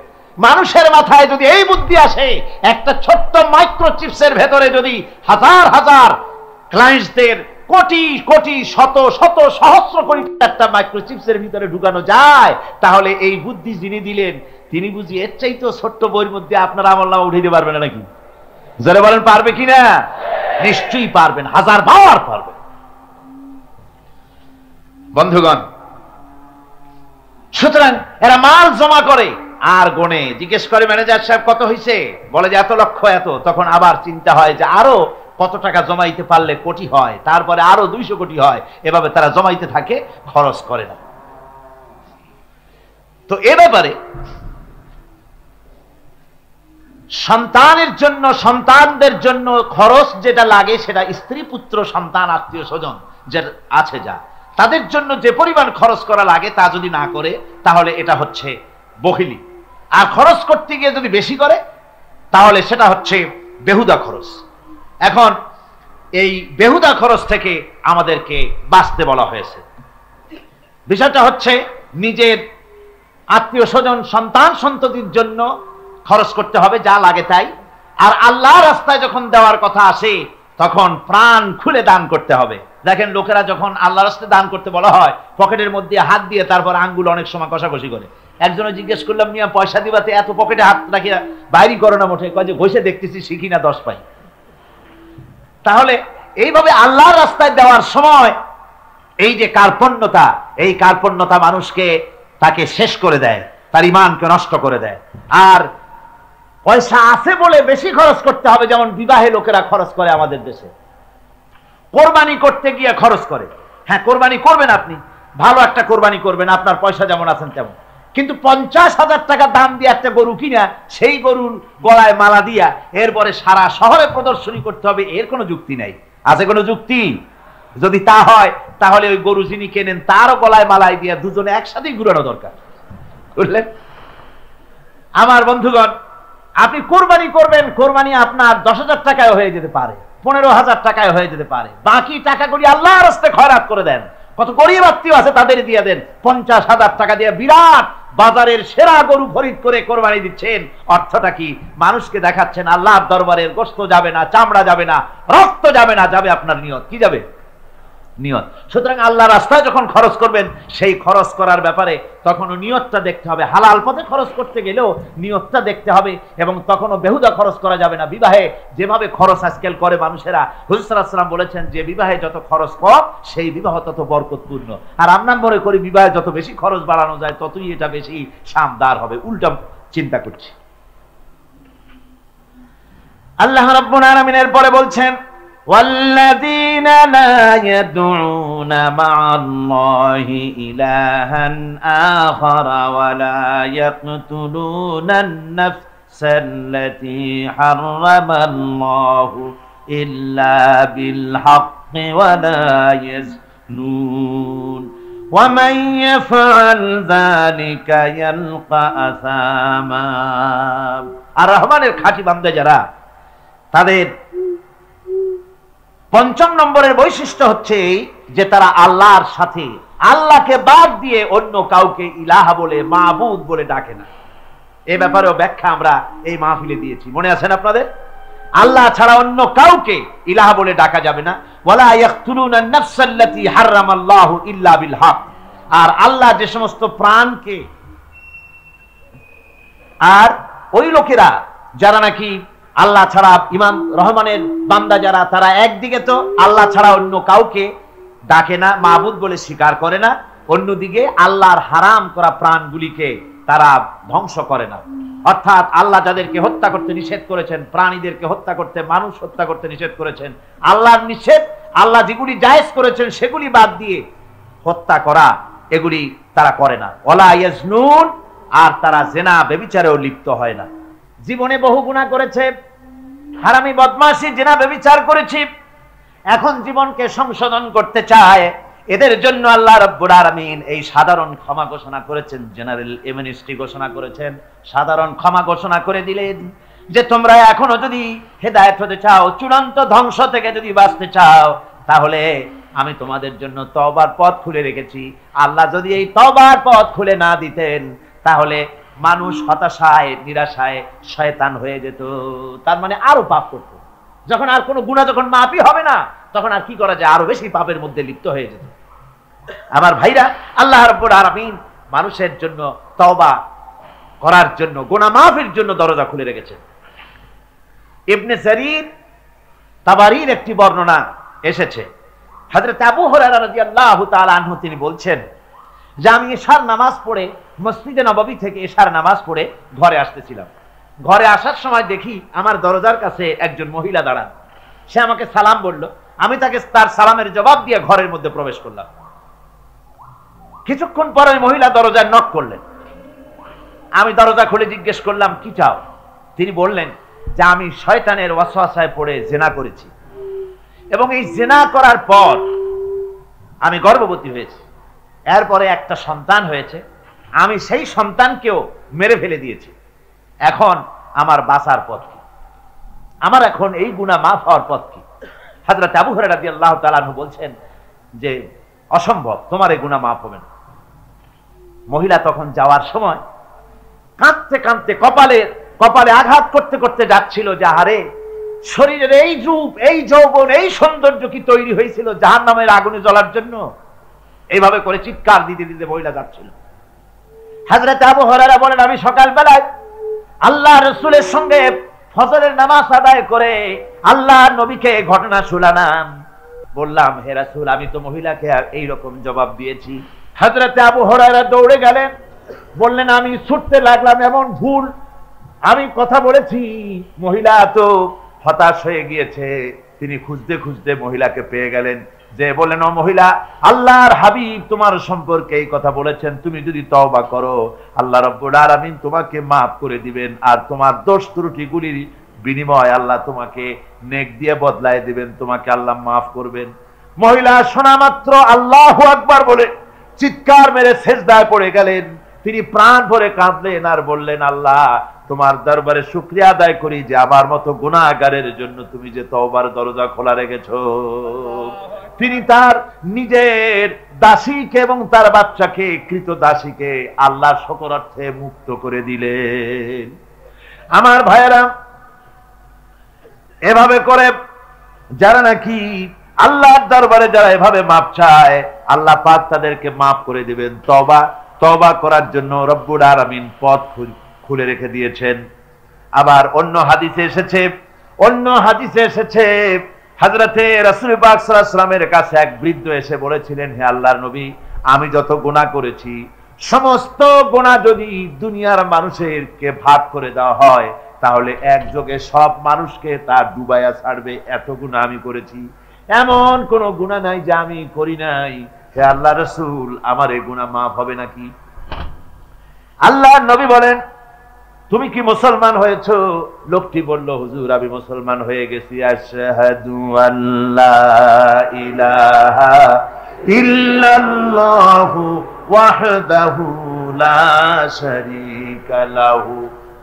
মানুষের মাথায় যদি এই বুদ্ধি আসে, একটা ছোট্ট মাইক্রোচিপসের ভেতরে যদি হাজার হাজার ক্লায়েন্টদের কোটি কোটি শত শত সহস্র কোটি একটা মাইক্রোচিপসের ভিতরে ঢুকানো যায়, তাহলে এই বুদ্ধি যিনি দিলেন তিনি বুঝি এর চাইতে ছোট্ট বইয়ের মধ্যে আপনার আমলনামা উঠাইতে পারবেন না নাকি? যারা বলেন পারবে কিনা? নিশ্চয়ই পারবেন, হাজার বার পারবেন। বন্ধুগণ, সুতরাং এরা মাল জমা করে আর গনে, জিজ্ঞেস করে ম্যানেজার সাহেব কত হয়েছে, বলে যে এত লক্ষ এত, তখন আবার চিন্তা হয় যে আরো কত টাকা জমাইতে পারলে কোটি হয়, তারপরে আরো 200 কোটি হয়, এভাবে তারা জমাইতে থাকে, খরচ করে না। তো এ ব্যাপারে সন্তানের জন্য, সন্তানদের জন্য খরচ যেটা লাগে সেটা স্ত্রী পুত্র সন্তান আত্মীয় স্বজন যে আছে যা, তাদের জন্য যে পরিমাণ খরচ করা লাগে তা যদি না করে তাহলে এটা হচ্ছে বখিলি। আর খরচ করতে গিয়ে যদি বেশি করে তাহলে সেটা হচ্ছে বেহুদা খরচ। এখন এই বেহুদা খরচ থেকে আমাদেরকে বাঁচতে বলা হয়েছে। বিষয়টা হচ্ছে নিজের আত্মীয় স্বজন সন্তান সন্ততির জন্য খরচ করতে হবে যা লাগে তাই, আর আল্লাহর রাস্তায় যখন দেওয়ার কথা আসে তখন প্রাণ খুলে দান করতে হবে। দেখেন লোকেরা যখন আল্লাহর রাস্তায় দান করতে বলা হয় পকেটের মধ্যে হাত দিয়ে তারপর আঙ্গুল অনেক সময় কষাকষি করে। একজনে জিজ্ঞেস করলাম, মিয়া পয়সা দিবাতে এত পকেটে হাত রাখিয়া বাইরে করো না মোটে? কয় যে ঘষে দেখতেছি শিখি না 10 পাই। তাহলে এইভাবে আল্লাহর রাস্তায় দেওয়ার সময় এই যে কার্পণ্যতা, এই কার্পণ্যতা মানুষকে তাকে শেষ করে দেয়, তার ঈমানকে নষ্ট করে দেয়। আর পয়সা আছে বলে বেশি খরচ করতে হবে, যেমন বিবাহে লোকেরা খরচ করে আমাদের দেশে, কোরবানি করতে গিয়ে খরচ করে। হ্যাঁ, কোরবানি করবেন, আপনি ভালো একটা কোরবানি করবেন, আপনার পয়সা যেমন আছেন তেমন, কিন্তু 50,000 টাকা দাম দিয়ে একটা গরু কিনা সেই গরুর গলায় মালা দিয়া এরপরে সারা শহরে প্রদর্শনী করতে হবে, এর কোনো যুক্তি নাই। আছে কোনো যুক্তি? যদি তা হয় তাহলে ওই গরু যিনি কেনেন তারও গলায় মালাই দিয়া দুজনে একসাথেই ঘুরানো দরকার, বুঝলেন? আমার বন্ধুগণ, আপনি কোরবানি করবেন, কোরবানি আপনার 10,000 টাকায় হয়ে যেতে পারে, 15,000 টাকায় হয়ে যেতে পারে, বাকি টাকাগুলি আল্লাহর রাস্তায় খয়রাত করে দেন। কত গরিব আত্মীয় আছে তাদের দিয়ে দেন। 50,000 টাকা দিয়ে বিরাট বাজারের সেরা গরু খরিদ করে কোরবানি দিচ্ছেন। অর্থটা কি? মানুষকে দেখাচ্ছেন আল্লাহর দরবারের গোশত যাবে না, চামড়া যাবে না, রক্ত যাবে না, যাবে আপনার নিয়ত। কি যাবে? নিয়ত। সুতরাং আল্লাহ রাস্তায় যখন খরচ করবেন সেই খরচ করার ব্যাপারে তখনও নিয়তটা দেখতে হবে। হালাল পথে খরচ করতে গেলেও নিয়তটা দেখতে হবে, এবং তখনও বেহুদা খরচ করা যাবে না। বিবাহে যেভাবে খরচ আজকাল করে মানুষেরা, হুজুর সাল্লাল্লাহু আলাইহি ওয়াসাল্লাম বলেছেন যে বিবাহে যত খরচ কম সেই বিবাহ তত বরকতপূর্ণ। আর আমরা মনে করি বিবাহে যত বেশি খরচ বাড়ানো যায় ততই এটা বেশি শানদার হবে। উল্টা চিন্তা করছি। আল্লাহ রাব্বুল আলামিন এর পরে বলছেন, والذين لا يدعون مع الله إلها آخر ولا يقتلون النفس التي حرم الله إلا بالحق ولا يزنون ومن يفعل ذلك يلقى أثاما। আর রহমানের খাঁটি বান্দা যারা, তাদের 5 নম্বরের বৈশিষ্ট্য হচ্ছে যে তারা আল্লাহর সাথে, আল্লাহকে বাদ দিয়ে অন্য কাউকে ইলাহা বলে, মাবুদ বলে ডাকে না। এই ব্যাপারেও ব্যাখ্যা আমরা এই মাহফিলে দিয়েছি, মনে আছেন আপনাদের? আল্লাহ ছাড়া অন্য কাউকে ইলাহা বলে ডাকা যাবে না। ওয়ালা ইয়াকতুলুনা আন-নাফসাল্লাতী হারামাল্লাহু ইল্লা বিল হক। আর আল্লাহ যে সমস্ত প্রাণকে, আর ওই লোকেরা যারা নাকি আল্লাহ ছাড়া, ইমাম রহমানের বান্দা যারা, তারা একদিকে তো আল্লাহ ছাড়া অন্য কাউকে ডাকে না, মাবুদ বলে স্বীকার করে না, অন্যদিকে আল্লাহর হারাম করা প্রাণগুলিকে তারা ধ্বংস করে না। অর্থাৎ আল্লাহ যাদেরকে হত্যা করতে নিষেধ করেছেন, প্রাণীদেরকে হত্যা করতে, মানুষ হত্যা করতে নিষেধ করেছেন, আল্লাহর নিষেধ, আল্লাহ যেগুলি জায়েজ করেছেন সেগুলি বাদ দিয়ে হত্যা করা, এগুলি তারা করে না। ওয়ালা ইয়াজনুন, আর তারা জেনা ব্যভিচারেও লিপ্ত হয় না। জীবনে বহু গুনাহ করেছে, হারামি বদমাশি জেনা ব্যভিচার করেছি, এখন জীবনকে সংশোধন করতে চায়, এদের জন্য আল্লাহ রাব্বুল আলামিন এই সাধারণ ক্ষমা ঘোষণা করেছেন, জেনারেল এমনেস্টি ঘোষণা করেছেন। সাধারণ ক্ষমা ঘোষণা করে দিলেন যে তোমরা এখনো যদি হেদায়েত হতে চাও, চূড়ান্ত ধ্বংস থেকে যদি বাঁচতে চাও, তাহলে আমি তোমাদের জন্য তওবার পথ খুলে রেখেছি। আল্লাহ যদি এই তওবার পথ খুলে না দিতেন, তাহলে মানুষ হতাশায় নিরাশায় শয়তান হয়ে যেত, তার মানে আরো পাপ করত। যখন আর কোনো গুনাহ যখন মাফই হবে না, তখন আর কি করা যায়, আরো বেশি পাপের মধ্যে লিপ্ত হয়ে যেত। আমার ভাইরা, আল্লাহ রাব্বুল আলামিন মানুষের জন্য তওবা করার জন্য, গুনাহ মাফের জন্য দরজা খুলে রেখেছেন। ইবনে জারীর তাবারীর একটি বর্ণনা এসেছে, হযরত আবু হুরায়রা রাদিয়াল্লাহু তাআলা আনহু তিনি বলছেন যে আমি ইশার নামাজ পড়ে মসজিদে নববী থেকে ইশার নামাজ পড়ে ঘরে আসতেছিলাম। ঘরে আসার সময় দেখি আমার দরজার কাছে একজন মহিলা দাঁড়ান। সে আমাকে সালাম বলল, আমি তাকে তার সালামের জবাব দিয়ে ঘরের মধ্যে প্রবেশ করলাম। কিছুক্ষণ পরে মহিলা দরজায় নক করলেন। আমি দরজা খুলে জিজ্ঞেস করলাম, কি চাও? তিনি বললেন যে আমি শয়তানের ওয়াসওয়াসায় পড়ে জিনা করেছি, এবং এই জিনা করার পর আমি গর্ভবতী হয়েছি, এরপরে একটা সন্তান হয়েছে, আমি সেই সন্তানকেও মেরে ফেলে দিয়েছি। এখন আমার বাঁচার পথ কি? আমার এখন এই গুনাহ মাফ হওয়ার পথ কি? হযরত আবু হুরায়রা রাদিয়াল্লাহু তাআলা আনহু বলছেন যে অসম্ভব, তোমার এই গুনাহ মাফ হবে না। মহিলা তখন যাওয়ার সময় কাঁদতে কাঁদতে কপালে আঘাত করতে করতে যাচ্ছিল যে আহারে, শরীরের এই রূপ, এই যৌবন, এই সৌন্দর্য কি তৈরি হয়েছিল জাহান্নামের আগুনে জ্বলার জন্য? এইভাবে করে চিৎকার দিতে দিতে মহিলা যাচ্ছিল। হযরত আবু হুরায়রা বলেন, আমি সকালবেলায় আল্লাহ রাসূলের সঙ্গে ফজরের নামাজ আদায় করে আল্লাহ নবীকে ঘটনা শোনালাম। বললাম, হে রাসূল, আমি তো মহিলাকে এই রকম জবাব দিয়েছি। হযরত আবু হুরায়রা দৌড়ে গেলেন, বললেন, আমি ছুটতে লাগলাম, এমন ভুল আমি কথা বলেছি। মহিলা তো হতাশ হয়ে গিয়েছে। তিনি খুঁজতে খুঁজতে মহিলাকে পেয়ে গেলেন, যে বললেন, ও মহিলা, আল্লাহর হাবিব তোমার সম্পর্কে এই কথা বলেছেন, তুমি যদি তওবা করো আল্লাহ রাব্বুল আলামিন তোমাকে মাফ করে দিবেন, আর তোমার দোষ ত্রুটিগুলির বিনিময় আল্লাহ তোমাকে নেক দিয়ে বদলায় দিবেন, তোমাকে আল্লাহ মাফ করবেন। মহিলা শোনা মাত্র আল্লাহু আকবার বলে চিৎকার মেরে সেজদায় পড়ে গেলেন। তিনি প্রাণ ভরে কাঁদলেন আর বললেন, আল্লাহ তোমার দরবারে শুকরিয়া আদায় করি যে আমার মতো গুনাহগারের জন্য তুমি যে তওবার দরজা খোলা রেখেছো। তিনি তার নিজের দাসীকে এবং তার বাচ্চাকে, কৃত দাসীকে আল্লাহর শকরার্থে মুক্ত করে দিলেন। আমার ভাইয়েরা, এভাবে করে যারা নাকি আল্লাহর দরবারে যারা এভাবে মাপ চায়, আল্লাহ পাক তাদেরকে মাফ করে দিবেন। তওবা করার জন্য রব্বুল আলামিন পথ খুলে রেখে দিয়েছেন। আবার অন্য হাদিসে এসেছে হযরতে রাসূল পাক সাল্লাল্লাহু আলাইহি ওয়াসাল্লামের কাছে এক বৃদ্ধ এসে বলেছিলেন, হে আল্লাহর নবী, আমি যত গুনাহ করেছি সমস্ত গুনাহ যদি দুনিয়ার মানুষেরকে ভাগ করে দেওয়া হয়, তাহলে একযোগে সব মানুষকে তা ডুবাইয়া ছাড়বে, এত গুনাহ আমি করেছি। এমন কোন গুনাহ নাই যে আমি করি নাই। হে আল্লাহর রাসূল, আমার এই গুনাহ মাফ হবে নাকি? আল্লাহর নবী বলেন, তুমি কি মুসলমান হয়েছো? লোকটি বলল, হুজুর, আমি মুসলমান হয়ে গেছি। আশহাদু আল্লা ইলাহা ইল্লাল্লাহু ওয়াহদাহু লা শারীকা লাহু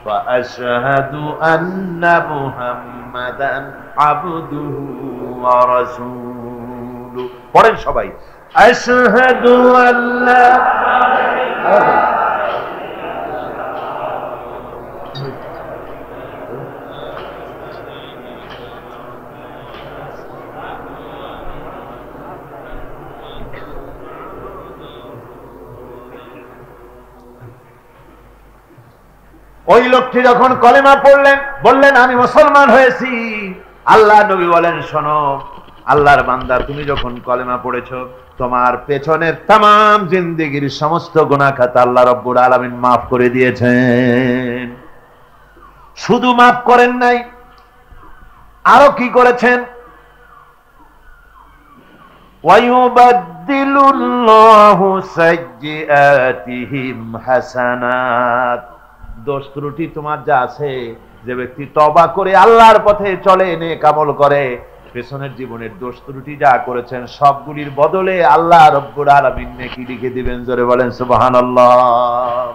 ওয়া আশহাদু আন্না মুহাম্মাদান আবদুহু ওয়া রাসূলুহু। পড়েন সবাই, আশহাদু আল্লা ওই লোকটি যখন কলেমা পড়লেন, বললেন, আমি মুসলমান হয়েছি। আল্লাহ নবী বলেন, শোনো, আল্লাহর বান্দা, তুমি যখন কলেমা পড়েছ, তোমার পেছনের তামাম জিন্দেগির সমস্ত গুনাহ খাতা আল্লাহ রাব্বুল আলামিন মাফ করে দিয়েছেন। শুধু মাফ করেন নাই, আরো কি করেছেন? ওয়ায়ুবাদদিলুল্লাহু সাইয়্যাতিহিম হাসানাত। দোষ ত্রুটি তোমার যা আছে, যে ব্যক্তি তওবা করে আল্লাহর পথে চলে, নেক আমল করে, পেছনের জীবনের দোষ ত্রুটি যা করেছেন সবগুলির বদলে আল্লাহ রাব্বুল আলামিন নেকি লিখে দিবেন। জোরে বলেন সুবহানাল্লাহ।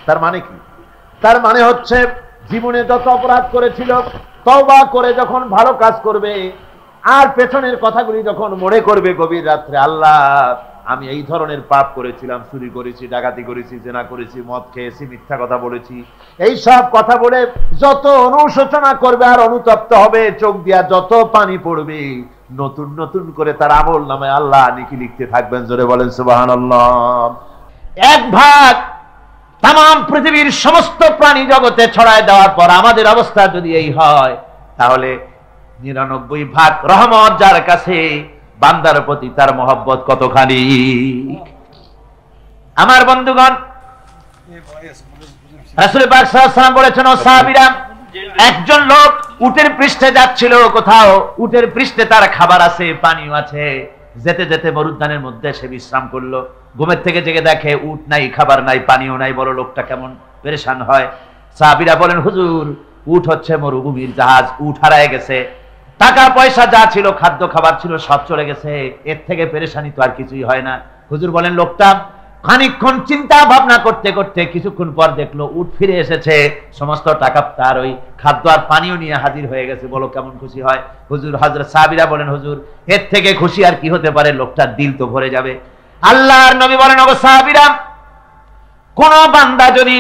তার মানে কি? তার মানে হচ্ছে জীবনে যত অপরাধ করেছিল, তওবা করে যখন ভালো কাজ করবে, আর পেছনের কথাগুলি যখন মনে করবে গভীর রাত্রে, আল্লাহ আমি এই ধরনের পাপ করেছিলাম, চুরি করেছি, ডাকাতি করেছি, জেনা করেছি, মদ খেয়েছি, মিথ্যা কথা বলেছি, এই সব কথা বলে যত অনুশোচনা করবে আর অনুতপ্ত হবে, চোখ দিয়া যত পানি পড়বে, নতুন নতুন করে তার আমল নামে আল্লাহ নেকি লিখতে থাকবেন। জোরে বলেন সুবহানাল্লাহ। এক ভাগ তাম পৃথিবীর সমস্ত প্রাণী জগতে ছড়ায় দেওয়ার পর আমাদের অবস্থা যদি এই হয়, তাহলে 99 ভাগ রহমত যার কাছে, বান্দার প্রতি তার মহব্বত কতখানি। আমার বন্ধুগণ, রাসূল পাক সাল্লাল্লাহু আলাইহি ওয়াসাল্লাম বলেছেন, ও সাহাবীরা, একজন লোক উটের পৃষ্ঠে যাচ্ছিল কোথাও, উটের পৃষ্ঠে তার খাবার আছে, পানিও আছে, যেতে যেতে মরুদ্যানের মধ্যে সে বিশ্রাম করলো। ঘুমের থেকে জেগে দেখে উট নাই, খাবার নাই, পানিও নাই। বড় লোকটা কেমন পেরেশান হয়। সাহাবীরা বলেন, হুজুর, উট হচ্ছে মরুভূমির জাহাজ, উট হারায় গেছে, টাকা পয়সা যা ছিল, খাদ্য খাবার ছিল, সব চলে গেছে, এর থেকে পেরেশানি তো আর কিছুই হয় না। হুজুর বলেন, লোকটা খানিকক্ষণ চিন্তা ভাবনা করতে করতে কিছুক্ষণ পর দেখলো উট ফিরে এসেছে, সমস্ত টাকা তার ওই খাদ্য আর পানিও নিয়ে হাজির হয়ে গেছে। বলো কেমন খুশি হয়? হুজুর, হযরত সাহাবীরা বলেন, হুজুর, এর থেকে খুশি আর কি হতে পারে? লোকটার দিল তো ভরে যাবে। আল্লাহর নবী বলেন, ওগো সাহাবীরা, কোন বান্দা যদি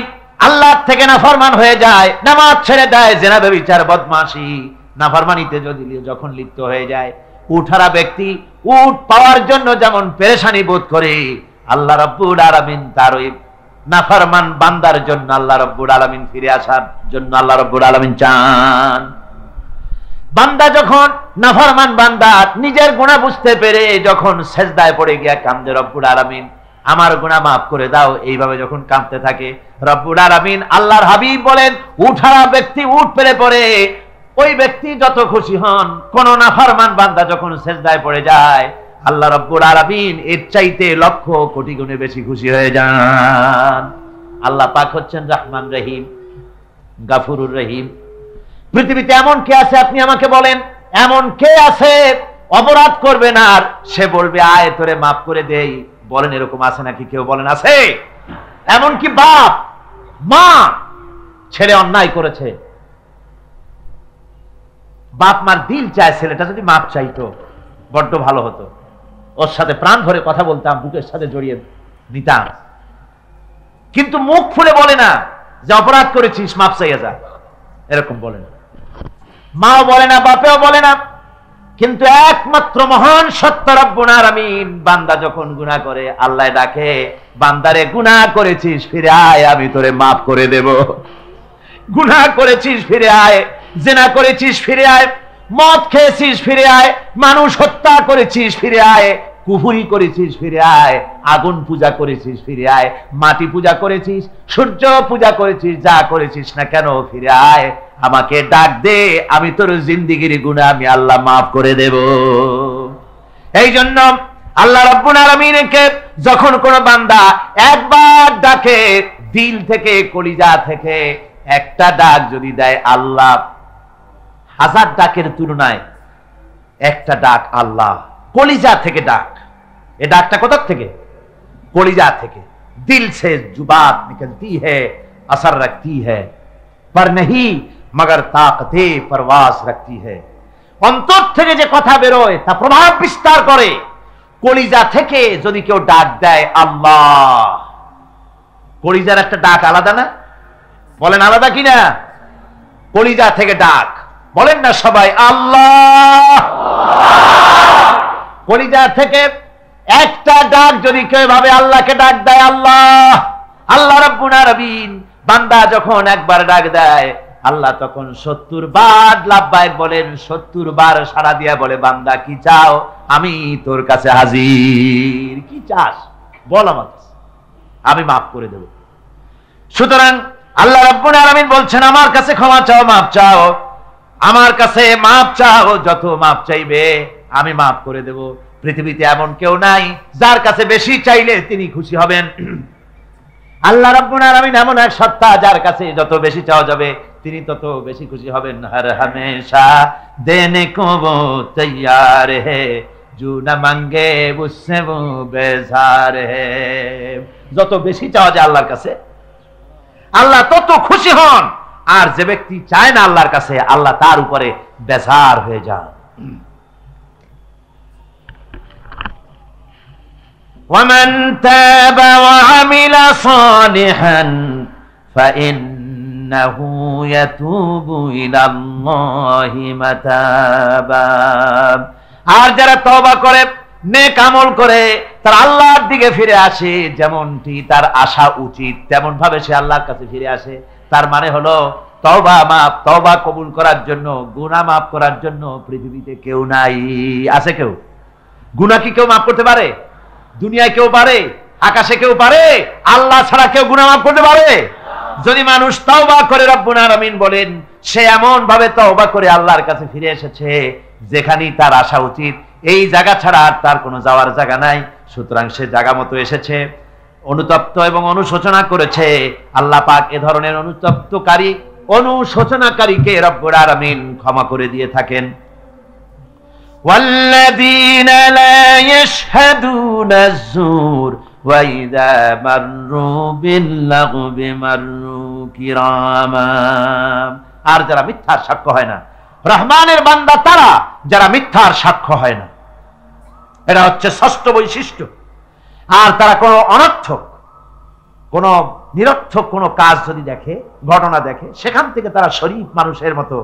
আল্লাহর থেকে নাফরমান হয়ে যায়, নামাজ ছেড়ে দেয়, জিনা ব্যভিচার বদমাশি নাফরমানিতে যদি যখন লিপ্ত হয়ে যায়, উঠারা ব্যক্তি উট পাওয়ার জন্য যেমন পেরেশানি বোধ করে, আল্লাহ রাব্বুল আলামিন তার ওই নাফরমান বান্দার জন্য, আল্লাহ রাব্বুল আলামিন ফিরে আসার জন্য আল্লাহ রাব্বুল আলামিন চান। বান্দা যখন নাফরমান বান্দা নিজের গুনাহ বুঝতে পেরে যখন সেজদায় পড়ে গিয়া কান্দে, রব্বুল আলামিন আমার গুনাহ মাফ করে দাও, এইভাবে যখন কাঁদতে থাকে, রব্বুল আলামিন আল্লাহর হাবিব বলেন, উঠারা ব্যক্তি উঠ পেরে পড়ে, ওই ব্যক্তি যত খুশি হন। কোন নাফরমান বান্দা যখন সেজদায় পড়ে যায়, আল্লাহ রাব্বুল আলামিন এর চাইতে লক্ষ কোটি গুণে বেশি খুশি হয়ে যান। আল্লাহ পাক হচ্ছেন রহমান রহিম, গাফুরুর রহিম। পৃথিবীতে এমন কে আছে আপনি আমাকে বলেন? এমন কে আছে অপরাধ করবে না আর সে বলবে আয় তোরে মাফ করে দেই? বলেন, এরকম আছে নাকি? কেউ বলেন আছে? এমন কি বাপ মা ছেলে অন্যায় করেছে, বাপ মার দিল চায় ছেলেটা যদি মাপ চাইতো, বড্ড ভালো হতো, ওর সাথে প্রাণ ভরে কথা বলতাম, বুকের সাথে জড়িয়ে নিতাম। কিন্তু মুখ খুলে বলে না যে অপরাধ করেছিস, মাপ চাইয়া যা, এরকম বলে না। মাও বলে না, বাপেও বলে না। কিন্তু একমাত্র মহান সত্য রব্বুল আলামিন, বান্দা যখন গুনাহ করে আল্লাহ ডাকে, বান্দারে গুনাহ করেছিস ফিরে আয়, আমি তোরে মাফ করে দেব। গুনাহ করেছিস ফিরে আয়, জিনা করেছিস ফিরে আয়, মদ খেয়েছিস ফিরে আয়, মানুষ হত্যা করেছিস ফিরে আয়, কুফরি করেছিস ফিরে আয়, আগুন পূজা করেছিস ফিরে আয়, মাটি পূজা করেছিস, সূর্য পূজা করেছিস, যা করেছিস না কেন ফিরে আয়, আমাকে ডাক দে, আমি তোর জিন্দেগির গুনাহ আমি আল্লাহ মাফ করে দেব। এই জন্য আল্লাহ রাব্বুল আলামিনকে যখন কোন বান্দা একবার ডাকে, দিল থেকে, কলিজা থেকে একটা ডাক যদি দেয়, আল্লাহ 1000 ডাকের তুলনায় একটা ডাক আল্লাহ কলিজা থেকে ডাক। এ ডাকটা কোথা থেকে? কলিজা থেকে। दिल से जुबात निकलती है, असर रखती है, पर नहीं मगर ताकते परवास रखती है। অন্তর থেকে যে কথা বেরোয় তা প্রভাব বিস্তার করে। কলিজা থেকে যদি কেউ ডাক দেয় আল্লাহ, কলিজার একটা ডাক আলাদা না? বলেন আলাদা কিনা? কলিজা থেকে ডাক, বলেন না সবাই আল্লাহ। কলিজা থেকে একটা ডাক যদি কেউ ভাবে আল্লাহকে ডাক দেয় আল্লাহ, আল্লাহ রাব্বুল আলামিন, বান্দা যখন একবার ডাক দেয় আল্লাহ তখন 70 বার লাব্বাইক বলেন, 70 বার সাড়া দিয়া বলে, বান্দা কি চাও, আমি তোর কাছে হাজির, কি চাস বল আমার কাছে, আমি মাফ করে দেব। সুতরাং আল্লাহ রাব্বুল আলামিন বলছেন, আমার কাছে ক্ষমা চাও, মাফ চাও, আমার কাছে মাফ চাও, যত মাফ চাইবে আমি মাফ করে দেব। পৃথিবীতে এমন কেউ নাই যার কাছে বেশি চাইলে তিনি খুশি হবেন। আল্লাহ রাব্বুল আলামিন এমন এক সত্তা যার কাছে যত বেশি চাওয়া যাবে তিনি তত বেশি খুশি হবেন। হর হামেশা দেনে কো वो तैयार है जो न मांगे उससे वो बेजार है। যত বেশি চাওয়া যায় আল্লাহর কাছে আল্লাহ তত খুশি হন, আর যে ব্যক্তি চায় না আল্লাহর কাছে আল্লাহ তার উপরে বেজার হয়ে যান। ومن تاب وعمل صالحا فإنه يتوب إلى الله متابا। আর যারা তওবা করে নেক আমল করে তার আল্লাহর দিকে ফিরে আসে, যেমনটি তার আশা উচিত তেমন ভাবে সে আল্লাহর কাছে ফিরে আসে, তার মানে হলো তওবা মাফ, তওবা কবুল করার জন্য, গুনাহ মাফ করার জন্য পৃথিবীতে কেউ নাই। আছে কেউ? গুনাহ কি কেউ মাফ করতে পারে? দুনিয়ায় কেউ পারে? আকাশে কেউ পারে? আল্লাহ ছাড়া কেউ গুনাহ মাফ করতে পারে? যদি মানুষ তওবা করে, রব্বুল আলামিন বলেন সে এমন ভাবে তওবা করে আল্লাহর কাছে ফিরে এসেছে যেখানেই তার আসা উচিত, এই জায়গা ছাড়া আর তার কোনো যাওয়ার জায়গা নাই। সুতরাং সে জায়গা মতো এসেছে, অনুতপ্ত এবং অনুশোচনা করেছে। আল্লাহ পাক এ ধরনের অনুতপ্তকারী, অনুশোচনাকারীকে রব্বুল আলামিন ক্ষমা করে দিয়ে থাকেন। والذين لا يشهدون الزور وإذا مروا باللغو مروا كراما। আর যারা মিথ্যার সাক্ষ্য হয় না, রহমানের বান্দা তারা যারা মিথ্যার সাক্ষ্য হয় না, এটা হচ্ছে ষষ্ঠ বৈশিষ্ট্য। আর তারা কোনো অনর্থক, কোনো নিরর্থক কোনো কাজ যদি দেখে, ঘটনা দেখে, সেখান থেকে তারা শরীফ মানুষের মতো,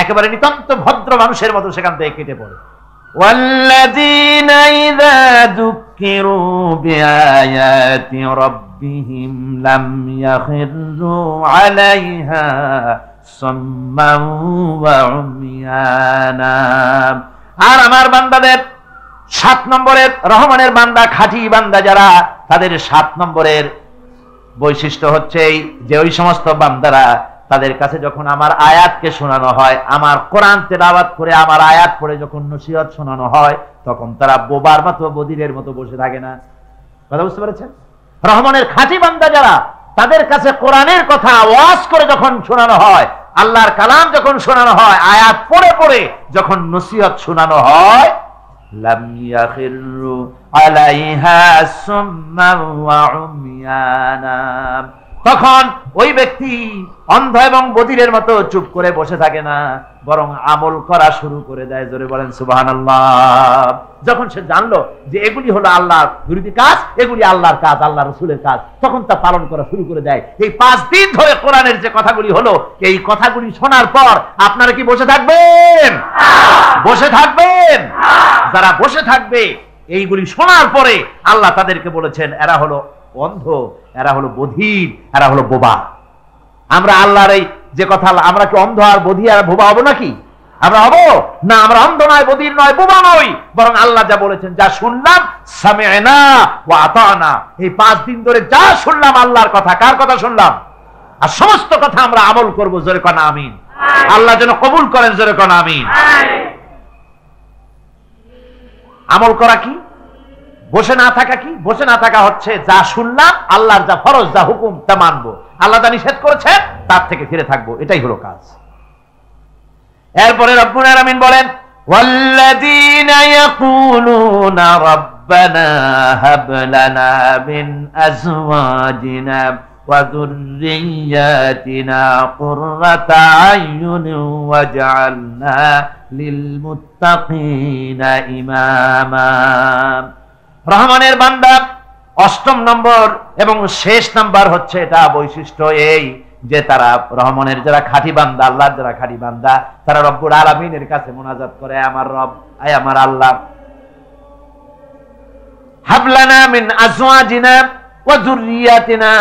একেবারে নিতান্ত ভদ্র মানুষের মতো সেখান থেকে কেটে পড়ে। والذين إذا ذكروا بآيات ربهم لم يخروا عليها صما وعميانا। আর আমার বান্দাদের 7 নম্বরের, রহমানের বান্দা, খাঁটি বান্দা যারা, তাদের 7 নম্বরের বৈশিষ্ট্য হচ্ছে যে ওই সমস্ত বান্দারা তাদের কাছে যখন আমার আয়াতকে শোনানো হয়, আমার কোরআন তেলাওয়াত করে আমার আয়াত পড়ে যখন নসিহত শোনানো হয়, তখন তারা বোবার মতো, বধিরের মতো বসে থাকে না। কথা বুঝতে পেরেছেন? রহমানের খাঁটি বান্দা যারা, তাদের কাছে কোরআনের কথা ওয়াজ করে যখন শোনানো হয়, আল্লাহর কালাম যখন শোনানো হয়, আয়াত পড়ে পড়ে যখন নসিহত শোনানো হয়, লাম ইয়াখিরু আলাইহা সুম্মা ওয়া উমিয়ানা, তখন ওই ব্যক্তি অন্ধ এবং বধিরের মতো চুপ করে বসে থাকে না, বরং আমল করা শুরু করে দেয়। জোরে বলেন সুবহানাল্লাহ। যখন সে জানলো যে এগুলি হলো আল্লাহর বিরোধী কাজ, এগুলি আল্লাহর কাজ, আল্লাহ রাসূলের কাজ, তখন তা পালন করা শুরু করে দেয়। এই 5 দিন ধরে কোরআনের যে কথাগুলি হলো, এই কথাগুলি শোনার পর আপনারা কি বসে থাকবেন? বসে থাকবেন? যারা বসে থাকবে এইগুলি শোনার পরে, আল্লাহ তাদেরকে বলেছেন এরা হলো অন্ধ, এরা হলো বধির, এরা হলো বোবা। আমরা আল্লাহর এই যে কথা, আমরা কি অন্ধ আর বধির আর বোবা হবো নাকি? আমরা হবো না। আমরা অন্ধ নয়, বধির নয়, বোবা নই, বরং আল্লাহ যা বলেছেন, যা শুনলাম সামি'না ওয়া আতা'না, এই 5 দিন ধরে যা শুনলাম আল্লাহর কথা, কার কথা শুনলাম? আর সমস্ত কথা আমরা আমল করব। জোরে কোন আমিন। আল্লাহ যেন কবুল করেন। জোরে কোন আমিন। আমল করা কি? বসে না থাকা কি? বসে না থাকা হচ্ছে যা শুনলাম, আল্লাহর যা ফরজ, যা হুকুম, তা মানবো। আল্লাহ যা নিষেধ করেছেন তার থেকে ফিরে থাকবো, এটাই হলো কাজ। এরপরে রব্বুল আলামিন বলেন, ওয়াল্লাযীনা ইয়াকুলুনা রাব্বানা হাব লানা মিন আজওয়াজিনা ওয়া যুররিয়্যাতিনা কুররাতা আয়ুনিন ওয়াজআলনা লিল মুত্তাকিনা ইমামা। রহমানের বান্দা 8ম নম্বর এবং শেষ নাম্বার হচ্ছে এটা বৈশিষ্ট্য এই যে তারা রহমানের যারা খাঁটি বান্দা, আল্লাহর যারা খাঁটি বান্দা, তারা রব্বুল আলামিনের কাছে মুনাজাত করে, আমার রব, আয় আমার আল্লাহ, হাবলানা মিন আজওয়াজিনা ওয়া যুররিয়াতিনা,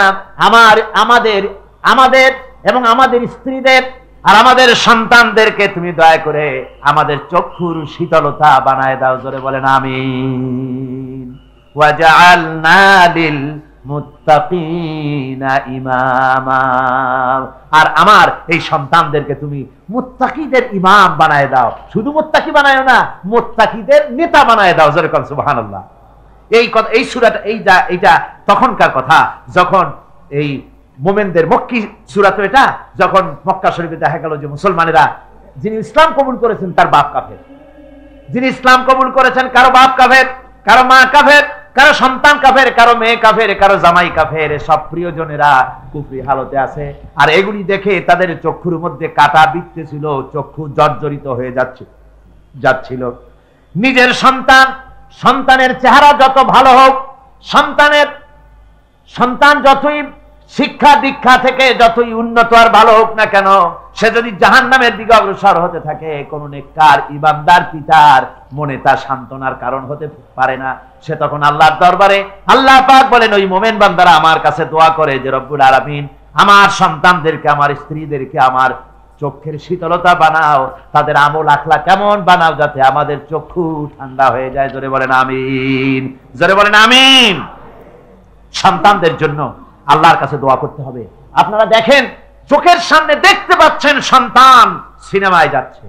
আমাদের এবং আমাদের স্ত্রীদের আর আমাদের সন্তানদেরকে তুমি দয়া করে আমাদের চক্ষুর শীতলতা বানায় দাও, জোরে বলেন আমিন। ওয়াজআলনা লিল মুত্তাকিনা ইমামা, আর আমার এই সন্তানদেরকে তুমি মুত্তাকিদের ইমাম বানায় দাও। শুধু মুত্তাকি বানায়ও না, মুত্তাকিদের নেতা বানায় দাও, জোরে বলেন সুবহানাল্লাহ। এই কথা, এই সূরাটা, এইটা তখনকার কথা যখন এই মোমেনদের মক্কি সূরা তো এটা, যখন মক্কা শরীফে দেখা গেল যে মুসলমানেরা, যিনি ইসলাম কবুল করেছেন তার বাপ কাফের, যিনি ইসলাম কবুল করেছেন কারো বাপ কাফের, কারো মা কাফের, কারো সন্তান কাফের, কারো মেয়ে কাফের, কারো জামাই কাফের, সব প্রিয়জনেরা কুফরি হালতে আছে। আর এগুলি দেখে তাদের চক্ষুর মধ্যে কাটা বিঁধতেছিল, চক্ষু জর্জরিত হয়ে যাচ্ছিল। নিজের সন্তানের চেহারা যত ভালো হোক, সন্তান যতই শিক্ষা দীক্ষা থেকে যতই উন্নত আর ভালো হোক না কেন, সে যদি জাহান্নামের দিকে অগ্রসর হতে থাকে, কোন নেককার ইমানদার পিতার মনে তা সান্ত্বনার কারণ হতে পারে না। সে তখন আল্লাহর দরবারে, আল্লাহ পাক বলেন ওই মোমেন বান্দারা আমার কাছে দোয়া করে যে রব্বুল আলামিন আমার সন্তানদেরকে, আমার স্ত্রীদেরকে আমার চোখের শীতলতা বানাও, তাদের আমল আখলা কেমন বানাও, যাতে আমাদের চক্ষু ঠান্ডা হয়ে যায়। জোরে বলেন আমিন, জোরে বলেন আমিন। সন্তানদের জন্য আল্লাহর কাছে দোয়া করতে হবে। আপনারা দেখেন, চোখের সামনে দেখতে পাচ্ছেন সন্তান সিনেমায় যাচ্ছে,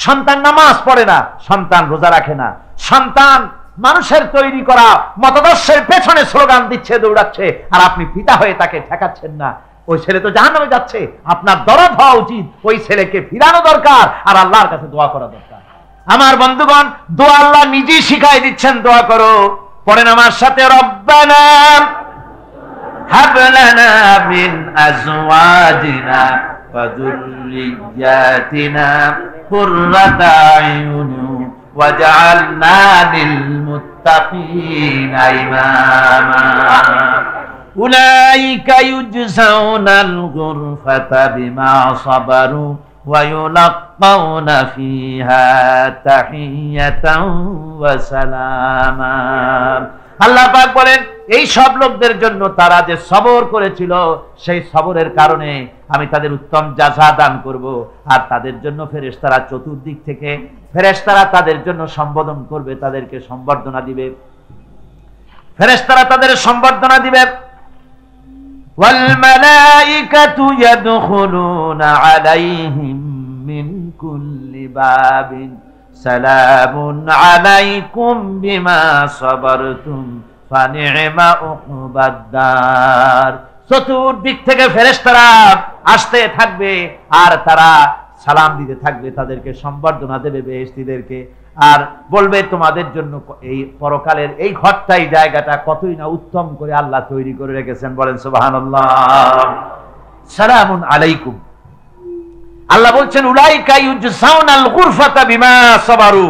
সন্তান নামাজ পড়ে না, সন্তান রোজা রাখে না, সন্তান মানুষের তৈরি করা মতাদর্শের পেছনে স্লোগান দিচ্ছে, দৌড়াচ্ছে, আর আপনি পিতা হয়ে তাকে ঠেকাচ্ছেন না। ওই ছেলে তো জাহান্নামে যাচ্ছে, আপনার দরদ হওয়া উচিত, ওই ছেলেকে ফিরানো দরকার, আর আল্লাহর কাছে দোয়া করা দরকার। আমার বন্ধুগণ, দোয়া আল্লাহ নিজেই শিখাই দিচ্ছেন, দোয়া করো। পড়েন আমার সাথে, রব্বানা হাব লানা মিন আজওয়াজিনা ওয়া যুররিয়াতিনা কুররাতা আয়ুন ওয়াজআলনা লিল মুত্তাকিনা ইমামা উলাইকা ইউজজাউনাল গুরফাতা বিমা সাবারু ওয়া ইউলাক্কাউনা ফিহা তাহিয়াতান ওয়া সালামা। আল্লাহ পাক বলেন এই সব লোকদের জন্য তারা যে সবর করেছিল, সেই সবরের কারণে আমি তাদের উত্তম জাযা দান করব। আর তাদের জন্য ফেরেশতারা চতুর্দিক থেকে ফেরেশতারা তাদের জন্য সম্বোধন করবে, তাদেরকে সম্বর্ধনা দিবে, ফেরেশতারা তাদের সম্বর্ধনা দিবে। ওয়াল মালাইকাতু ইয়াদখুলুনা আলাইহিম মিন কুল্লি বাবিন সালামুন আলাইকুম বিমা সাবারতুম ফানি'মা উকবাদ-দার। চতুর্দিক থেকে ফেরেশতারা আসতে থাকবে, আর তারা সালাম দিতে থাকবে, তাদেরকে সম্বর্ধনা দেবে বেহেশতীদেরকে, আর বলবে তোমাদের জন্য এই পরকালের এই ঘরটাই, জায়গাটা কতই না উত্তম করে আল্লাহ তৈরি করে রেখেছেন। বলেন সুবহানাল্লাহ। সালামুন আলাইকুম। আল্লাহ বলছেন উলাইকা ইউজসাউনাল গুরফাতা বিমা সাবারু,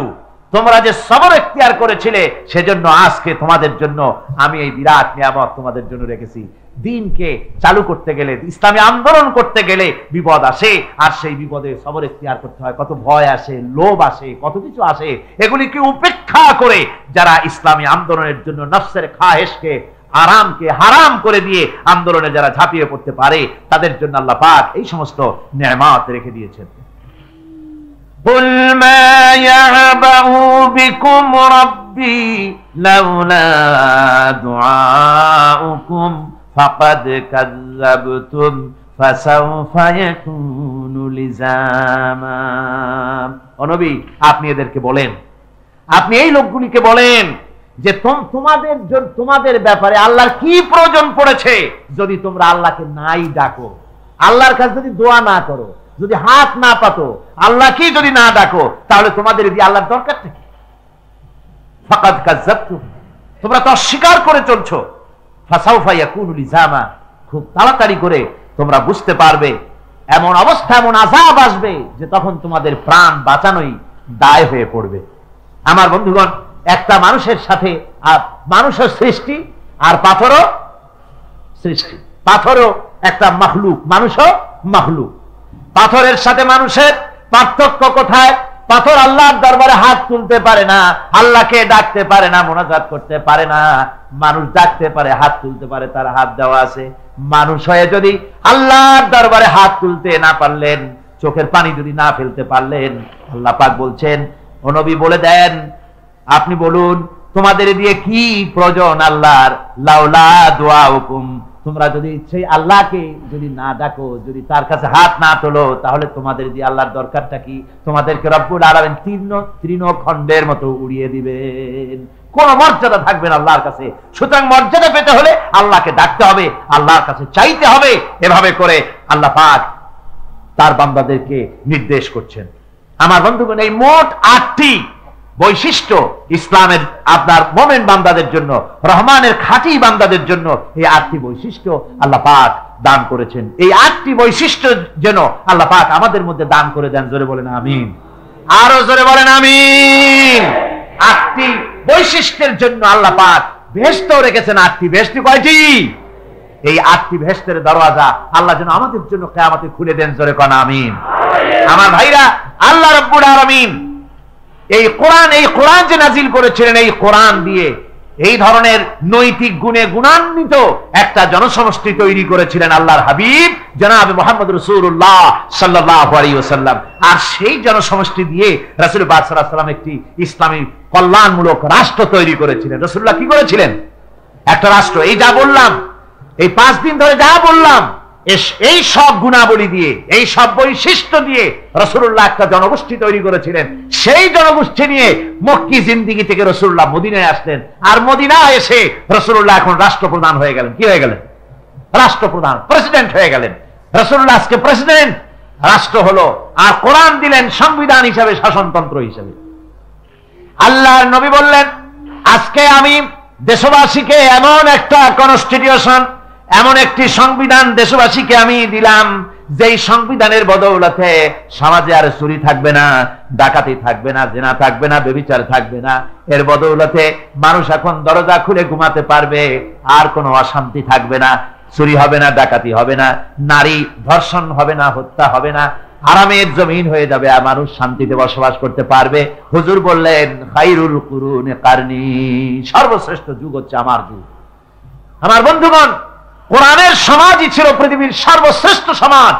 তোমরা যে সবর ইখতিয়ার করেছিলে সেজন্য আজকে তোমাদের জন্য আমি এই বিরাট নিয়ামত তোমাদের জন্য রেখেছি। দিনকে চালু করতে গেলে, ইসলামী আন্দোলন করতে গেলে বিপদ আসে, আর সেই বিপদে সবর ইখতিয়ার করতে হয়। কত ভয় আসে, লোভ আসে, কত কিছু আসে। এগুলিকে উপেক্ষা করে যারা ইসলামী আন্দোলনের জন্য নফসের খাহেশকে, আরামকে হারাম করে দিয়ে আন্দোলনে যারা ঝাঁপিয়ে পড়তে পারে, তাদের জন্য আল্লাহ পাক এই সমস্ত নেয়ামত রেখে দিয়েছেন। قُلْ مَا يَعْبَأُ بِكُمْ رَبِّي لَوْلَا دُعَاؤُكُمْ فَقَدْ كَذَّبْتُمْ فَسَوْفَ يَكُونُ لِزَامًا। ও নবী, আপনি এদেরকে বলেন, আপনি এই লোকগুলিকে বলেন যে তোমাদের ব্যাপারে আল্লাহর কি প্রয়োজন পড়েছে যদি তোমরা আল্লাহকে নাই ডাকো, আল্লাহর কাছে যদি দোয়া না করো, যদি হাত না পাতো, আল্লাহকে যদি না ডাকো, তাহলে তোমাদের এই আল্লাহর দরকার কি? ফাকাদ কাযাবতুম, তোমরা তো অস্বীকার করে চলছো। ফাসাউফা ইয়াকুনু লিজামা, খুব তাড়াতাড়ি করে তোমরা বুঝতে পারবে, এমন অবস্থা, এমন আযাব আসবে যে তখন তোমাদের প্রাণ বাঁচানোই দায় হয়ে পড়বে। আমার বন্ধুগণ, একটা মানুষের সাথে মানুষের সৃষ্টি আর পাথরও সৃষ্টি, পাথরও একটা মাখলুক, মানুষও মাখলুক। পাথরের সাথে মানুষের পার্থক্য কোথায়? পাথর আল্লাহর দরবারে হাত তুলতে পারে না, আল্লাহকে ডাকতে পারে না, মোনাজাত করতে পারে না। মানুষ ডাকতে পারে, হাত তুলতে পারে, তার হাত দেওয়া আছে। মানুষ হয়ে যদি আল্লাহর দরবারে হাত তুলতে না পারলেন, চোখের পানি যদি না ফেলতে পারলেন, আল্লাহ পাক বলছেন ও নবী বলে দেন, আপনি বলুন তোমাদের দিয়ে কি প্রয়োজন আল্লাহর, লাউলা দুআউকুম, তোমরা যদি সেই আল্লাহকে যদি না ডাকো, যদি তার কাছে হাত না তোলো, তাহলে তোমাদের দিয়ে আল্লাহর দরকারটা কি? তোমাদেরকে রব্বুল আলামিন তৃণখণ্ডের মতো উড়িয়ে দিবেন, কোন মর্যাদা থাকবে না আল্লাহর কাছে। সুতরাং মর্যাদা পেতে হলে আল্লাহকে ডাকতে হবে, আল্লাহর কাছে চাইতে হবে। এভাবে করে আল্লাহ পাক তার বান্দাদেরকে নির্দেশ করছেন। আমার বন্ধুগণ, এই মোট 8টি বৈশিষ্ট্য ইসলামের আপনার মুমিন বান্দাদের জন্য, রহমানের খাঁটি বান্দাদের জন্য এই 8টি বৈশিষ্ট্য আল্লাহ পাক দান করেছেন। এই 8টি বৈশিষ্ট্য যেন আল্লাহ পাক আমাদের মধ্যে দান করে দেন। জোরে বলেন আমিন, আরো জোরে বলেন আমিন। 8টি বৈশিষ্ট্যের জন্য আল্লাহ পাক বেহেশতও রেখেছেন 8টি। বেহেশত কয়টি? এই 8টি বেহেশতের দরওয়াজা আল্লাহ যেন আমাদের জন্য কিয়ামতে খুলে দেন। জোরে কোন আমিন। আমার ভাইরা, আল্লাহ রাব্বুল আলামিন এই কোরআন যে নাজিল করেছিলেন, এই কোরআন দিয়ে এই ধরনের নৈতিক গুণে গুণান্বিত একটা জনসমষ্টি তৈরি করেছিলেন আল্লাহর হাবিব জনাব মুহাম্মদ রাসূলুল্লাহ সাল্লাল্লাহু আলাইহি ওয়াসাল্লাম। আর সেই জনসমষ্টি দিয়ে রাসূল পাক সাল্লাল্লাহু আলাইহি ওয়াসাল্লাম একটি ইসলামী কল্যাণমূলক রাষ্ট্র তৈরি করেছিলেন। রাসূলুল্লাহ কি করেছিলেন? একটা রাষ্ট্র। এই যা বললাম, এই 5 দিন ধরে যা বললাম, এই সব গুণাবলী দিয়ে, এই সব বৈশিষ্ট্য দিয়ে রাসূলুল্লাহ একটা জনগোষ্ঠী তৈরি করেছিলেন। সেই জনগোষ্ঠী নিয়ে মক্কি জিন্দেগি থেকে রাসূলুল্লাহ মদিনায় আসলেন। আর মদিনায় এসে রাসূলুল্লাহ এখন রাষ্ট্রপ্রধান হয়ে গেলেন। কি হয়ে গেলেন? রাষ্ট্রপ্রধান, প্রেসিডেন্ট হয়ে গেলেন। রাসূলুল্লাহ আজকে প্রেসিডেন্ট, রাষ্ট্র হলো। আর কোরআন দিলেন সংবিধান হিসাবে, শাসনতন্ত্র হিসাবে। আল্লাহর নবী বললেন, আজকে আমি দেশবাসীকে এমন একটা কনস্টিটিউশন, এমন একটি সংবিধান দেশবাসীকে আমি দিলাম, যেই সংবিধানের বদৌলতে সমাজে আর চুরি থাকবে না, ডাকাতি থাকবে না, জিনা থাকবে না, ব্যভিচার থাকবে না। এর বদৌলতে মানুষ এখন দরজা খুলে ঘুমাতে পারবে, আর কোনো অশান্তি থাকবে না, চুরি হবে না, ডাকাতি হবে না, নারী ধর্ষণ হবে না, হত্যা হবে না, আরামের জমিন হয়ে যাবে, আর মানুষ শান্তিতে বসবাস করতে পারবে। হুজুর বললেন, খায়রুল কুরুনি কারনি, সর্বশ্রেষ্ঠ যুগ হচ্ছে আমার যুগ। আমার বন্ধুগণ, কোরআনের সমাজই ছিল পৃথিবীর সর্বশ্রেষ্ঠ সমাজ।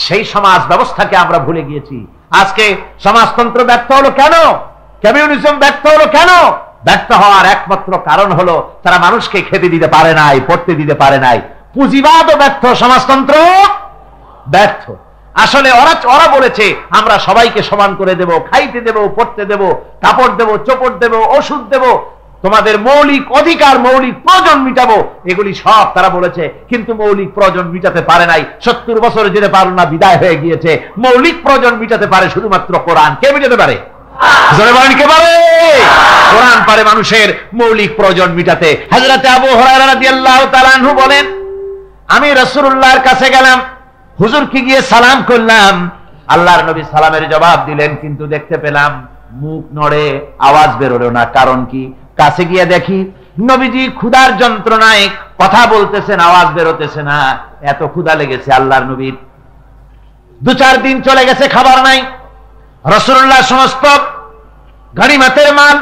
সেই সমাজ ব্যবস্থাকে আমরা ভুলে গিয়েছি। আজকে সমাজতন্ত্র ব্যর্থ হলো কেন? কমিউনিজম ব্যর্থ হলো কেন? ব্যর্থ হওয়ার একমাত্র কারণ হলো তারা মানুষকে খেতে দিতে পারে নাই, পড়তে দিতে পারে নাই। পুঁজিবাদও ব্যর্থ, সমাজতন্ত্র ব্যর্থ। আসলে ওরা বলেছে আমরা সবাইকে সমান করে দেব, খাইতে দেব, পড়তে দেব, কাপড় দেব, চোপড় দেব, ওষুধ দেব, তোমাদের মৌলিক অধিকার, মৌলিক প্রয়োজন মিটাবো, এগুলি সব তারা বলেছে। কিন্তু মৌলিক প্রয়োজন মিটাতে পারে নাই। 70 বছর যেতে পারল না, বিদায় হয়ে গিয়েছে। মৌলিক প্রয়োজন মিটাতে পারে শুধুমাত্র কোরআন। কে মিটাতে পারে? জোরে বলেন, কে পারে? কোরআন পারে মানুষের মৌলিক প্রয়োজন মিটাতে। হযরত আবু হুরায়রা রাদিয়াল্লাহু তাআলা আনহু বলেন, আমি রাসূলুল্লাহর কাছে গেলাম, হুজুরকে গিয়ে সালাম করলাম। আল্লাহর নবী সালামের জবাব দিলেন, কিন্তু দেখতে পেলাম মুখ নড়ে, আওয়াজ বেরোলো না। কারণ কি? কাছে গিয়ে দেখি নবীজি ক্ষুধার যন্ত্রণায় কথা বলতেছেন, আওয়াজ বেরোতেছে না। এত ক্ষুধা লেগেছে আল্লাহর নবীর। 2-4 দিন চলে গেছে, খাবার নাই। রাসূলুল্লাহ সমস্ত গনিমতের মাল,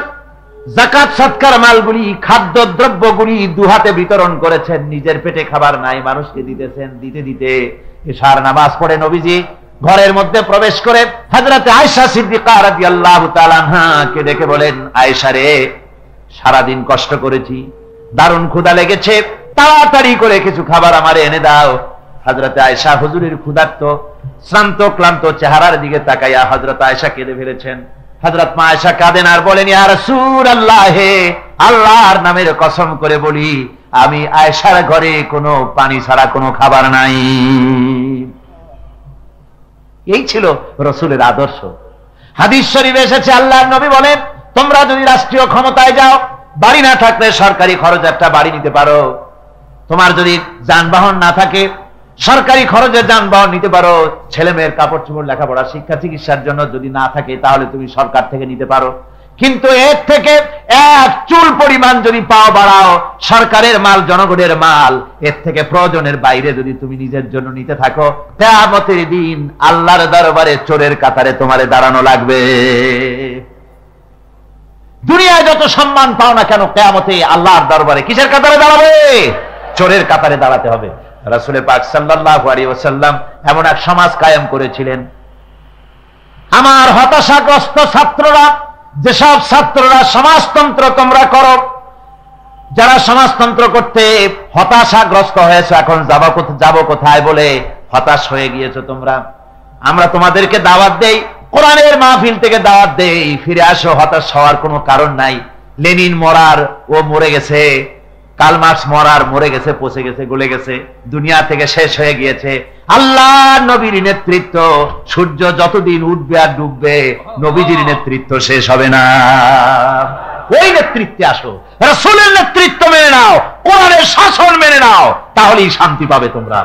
যাকাত সদকার মালগুলি, খাদ্য দ্রব্যগুলি 2 হাতে বিতরণ করেছেন। নিজের পেটে খাবার নাই, মানুষকে দিতেছেন। দিতে দিতে ইশার নামাজ পড়ে নবীজি ঘরের মধ্যে প্রবেশ করে হযরত আয়েশা সিদ্দিকা রাদিয়াল্লাহু তাআলা আনহাকে ডেকে বলেন, আয়েশা রে, সারাদিন কষ্ট করেছি, দারুণ ক্ষুধা লেগেছে, তাড়াতাড়ি করে কিছু খাবার আমারে এনে দাও। হযরত আয়েশা হুজুরের ক্ষুধার্ত, শ্রান্ত ক্লান্ত চেহারার দিকে তাকাইয়া হযরত আয়েশা কেঁদে ফেলেছেন। হযরত মা আয়েশা কাঁদেন আর বলেন, ইয়া রাসূলুল্লাহ, হে আল্লাহর নামের কসম করে বলি, আমি আয়েশার ঘরে কোনো পানি ছাড়া কোনো খাবার নাই। এই ছিল রাসূলের আদর্শ। হাদিস শরীফে এসেছে, আল্লাহর নবী বলেন, তোমরা যদি রাষ্ট্রীয় ক্ষমতায় যাও, বাড়ি না থাকলে সরকারি খরচ একটা বাড়ি নিতে পারো। তোমার যদি যানবাহন না থাকে, সরকারি খরচের যানবাহন নিতে পারো। ছেলে মেয়ের কাপড় চোপড়, লেখাপড়া, শিক্ষা, চিকিৎসার জন্য যদি না থাকে, তাহলে তুমি সরকার থেকে নিতে পারো। কিন্তু এর থেকে 1 চুল পরিমাণ যদি পাও বাড়াও, সরকারের মাল, জনগণের মাল, এর থেকে প্রয়োজনের বাইরে যদি তুমি নিজের জন্য নিতে থাকো, কিয়ামতের দিন আল্লাহর দরবারে চোরের কাতারে তোমারে দাঁড়ানো লাগবে। দুনিয়ায় যত সম্মান পাও না কেন, কিয়ামতে আল্লাহর দরবারে কিসের কাতারে দাঁড়াবে? চোরের কাতারে দাঁড়াতে হবে। রাসূল পাক সাল্লাল্লাহু আলাইহি ওয়াসাল্লাম এমন এক সমাজ কায়েম করেছিলেন, আমার হতাশাগ্রস্ত ছাত্ররা, যেসব ছাত্ররা সমাজতন্ত্র তোমরা করো, যারা সমাজতন্ত্র করতে হতাশাগ্রস্ত হয়েছে, এখন যাব কোথায় বলে হতাশ হয়ে গিয়েছো তোমরা, আমরা তোমাদেরকে দাওয়াত দেই, কোরআনের মাহফিল থেকে দাওয়াত দেই, ফিরে আসো। হতাশ হওয়ার কোনো কারণ নাই। লেনিন মরার, ও মরে গেছে। কার্ল মার্কস মরার, মরে গেছে, পচে গেছে, গলে গেছে, দুনিয়া থেকে শেষ হয়ে গিয়েছে। আল্লাহ নবীর নেতৃত্ব, সূর্য যতদিন উঠবে আর ডুববে, নবীজির নেতৃত্ব শেষ হবে না। ওই নেতৃত্বে আসো, রাসূলের নেতৃত্ব মেনে নাও, কোরআনের শাসন মেনে নাও, তাহলেই শান্তি পাবে তোমরা।